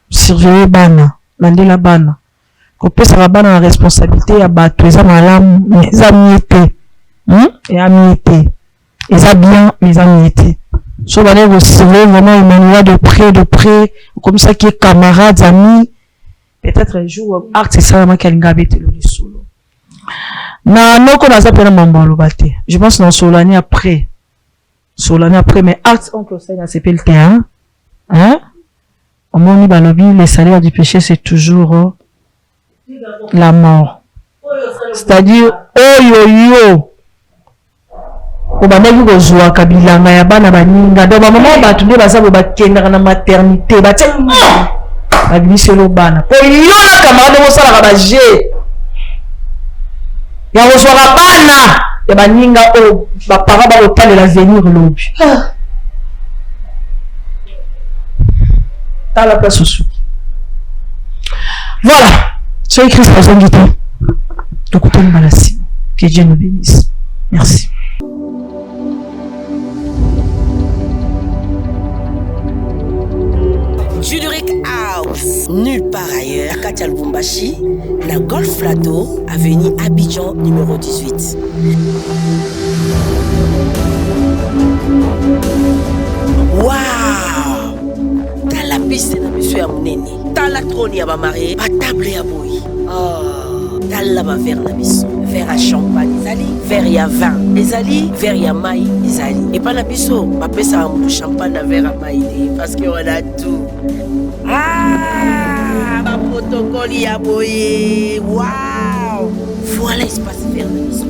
surveiller bana, la bana. Qu'on peut se rabattre dans la responsabilité à battre les amis, les amitiés, et amitiés, les bien, les amitiés. So, on va surveiller vraiment Emmanuela de près, comme ça qui est camarades, amis. Peut-être un jour, acte, c'est ça, moi, qui a une gabette, le solo. Non, qu'on a ça, je pense que dans l'année après, mais acte, on peut ça, c'est le terrain. Hein? Au monde balobi, les salaires du péché, c'est toujours la mort. C'est-à-dire, yo. Obandaki kozwa kabilanga ya bana baninga. Donc, maman batu nde baza bakendaka na maternité. Batie, babiselo bana. Po yo na camarade mosalaka baje. Ya kozwaka bana ya baninga oyo bapara bakotalela venir lobi. Dans la place sous. Voilà. Soyez Christ à son temps. Donc, on malassi. Que Dieu nous bénisse. Merci. Juluric House, nulle part ailleurs, Katia Lubumbashi, la Golf Plateau, avenue Abidjan numéro 18. Waouh! T'as la piste de monsieur Amouneni, t'as la trône à marié, pas table à boy. Oh, t'as la verre na biso, verre à champagne, ezali, verre à vin, ezali, verre à maï, ezali. Et pas na biso, pas pesa un champagne à verre à maï, parce qu'on a tout. Ah, ma protocole à boy. Waouh! Voilà l'espace vert na biso.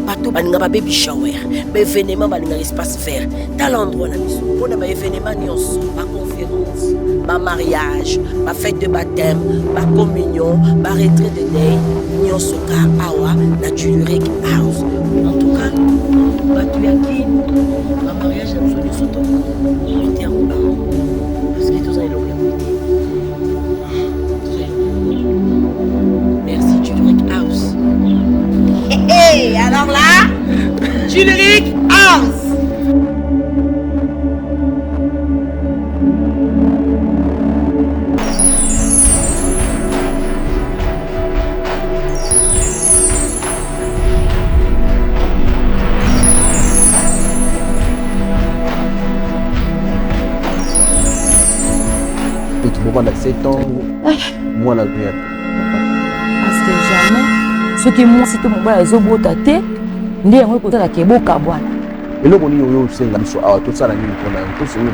Bateau balinga ba baby shower, ba événement balinga espace vert. Dans l'endroit na biso, on a ba événement nyonso, ba conférence, ba mariage, ba fête de baptême, ba communion, ba retrait de deuil, nyonso ka awa na Juluric House. En tout cas, bateau yaki, ba mariage na biso nyonso to. Mettez en bas. Parce que tout ça est long. Merci Juluric House. Hey, alors là, Juluric House. Et tu peux à 7 ans, moi la guerre. Parce que jamais, ce qui moi, c'était mon bras, les obos tâtés, n'est pas que ça qui est beau, cabane. Et là, on y a eu aussi la mission à tout ça, la nuit, on a tous eu le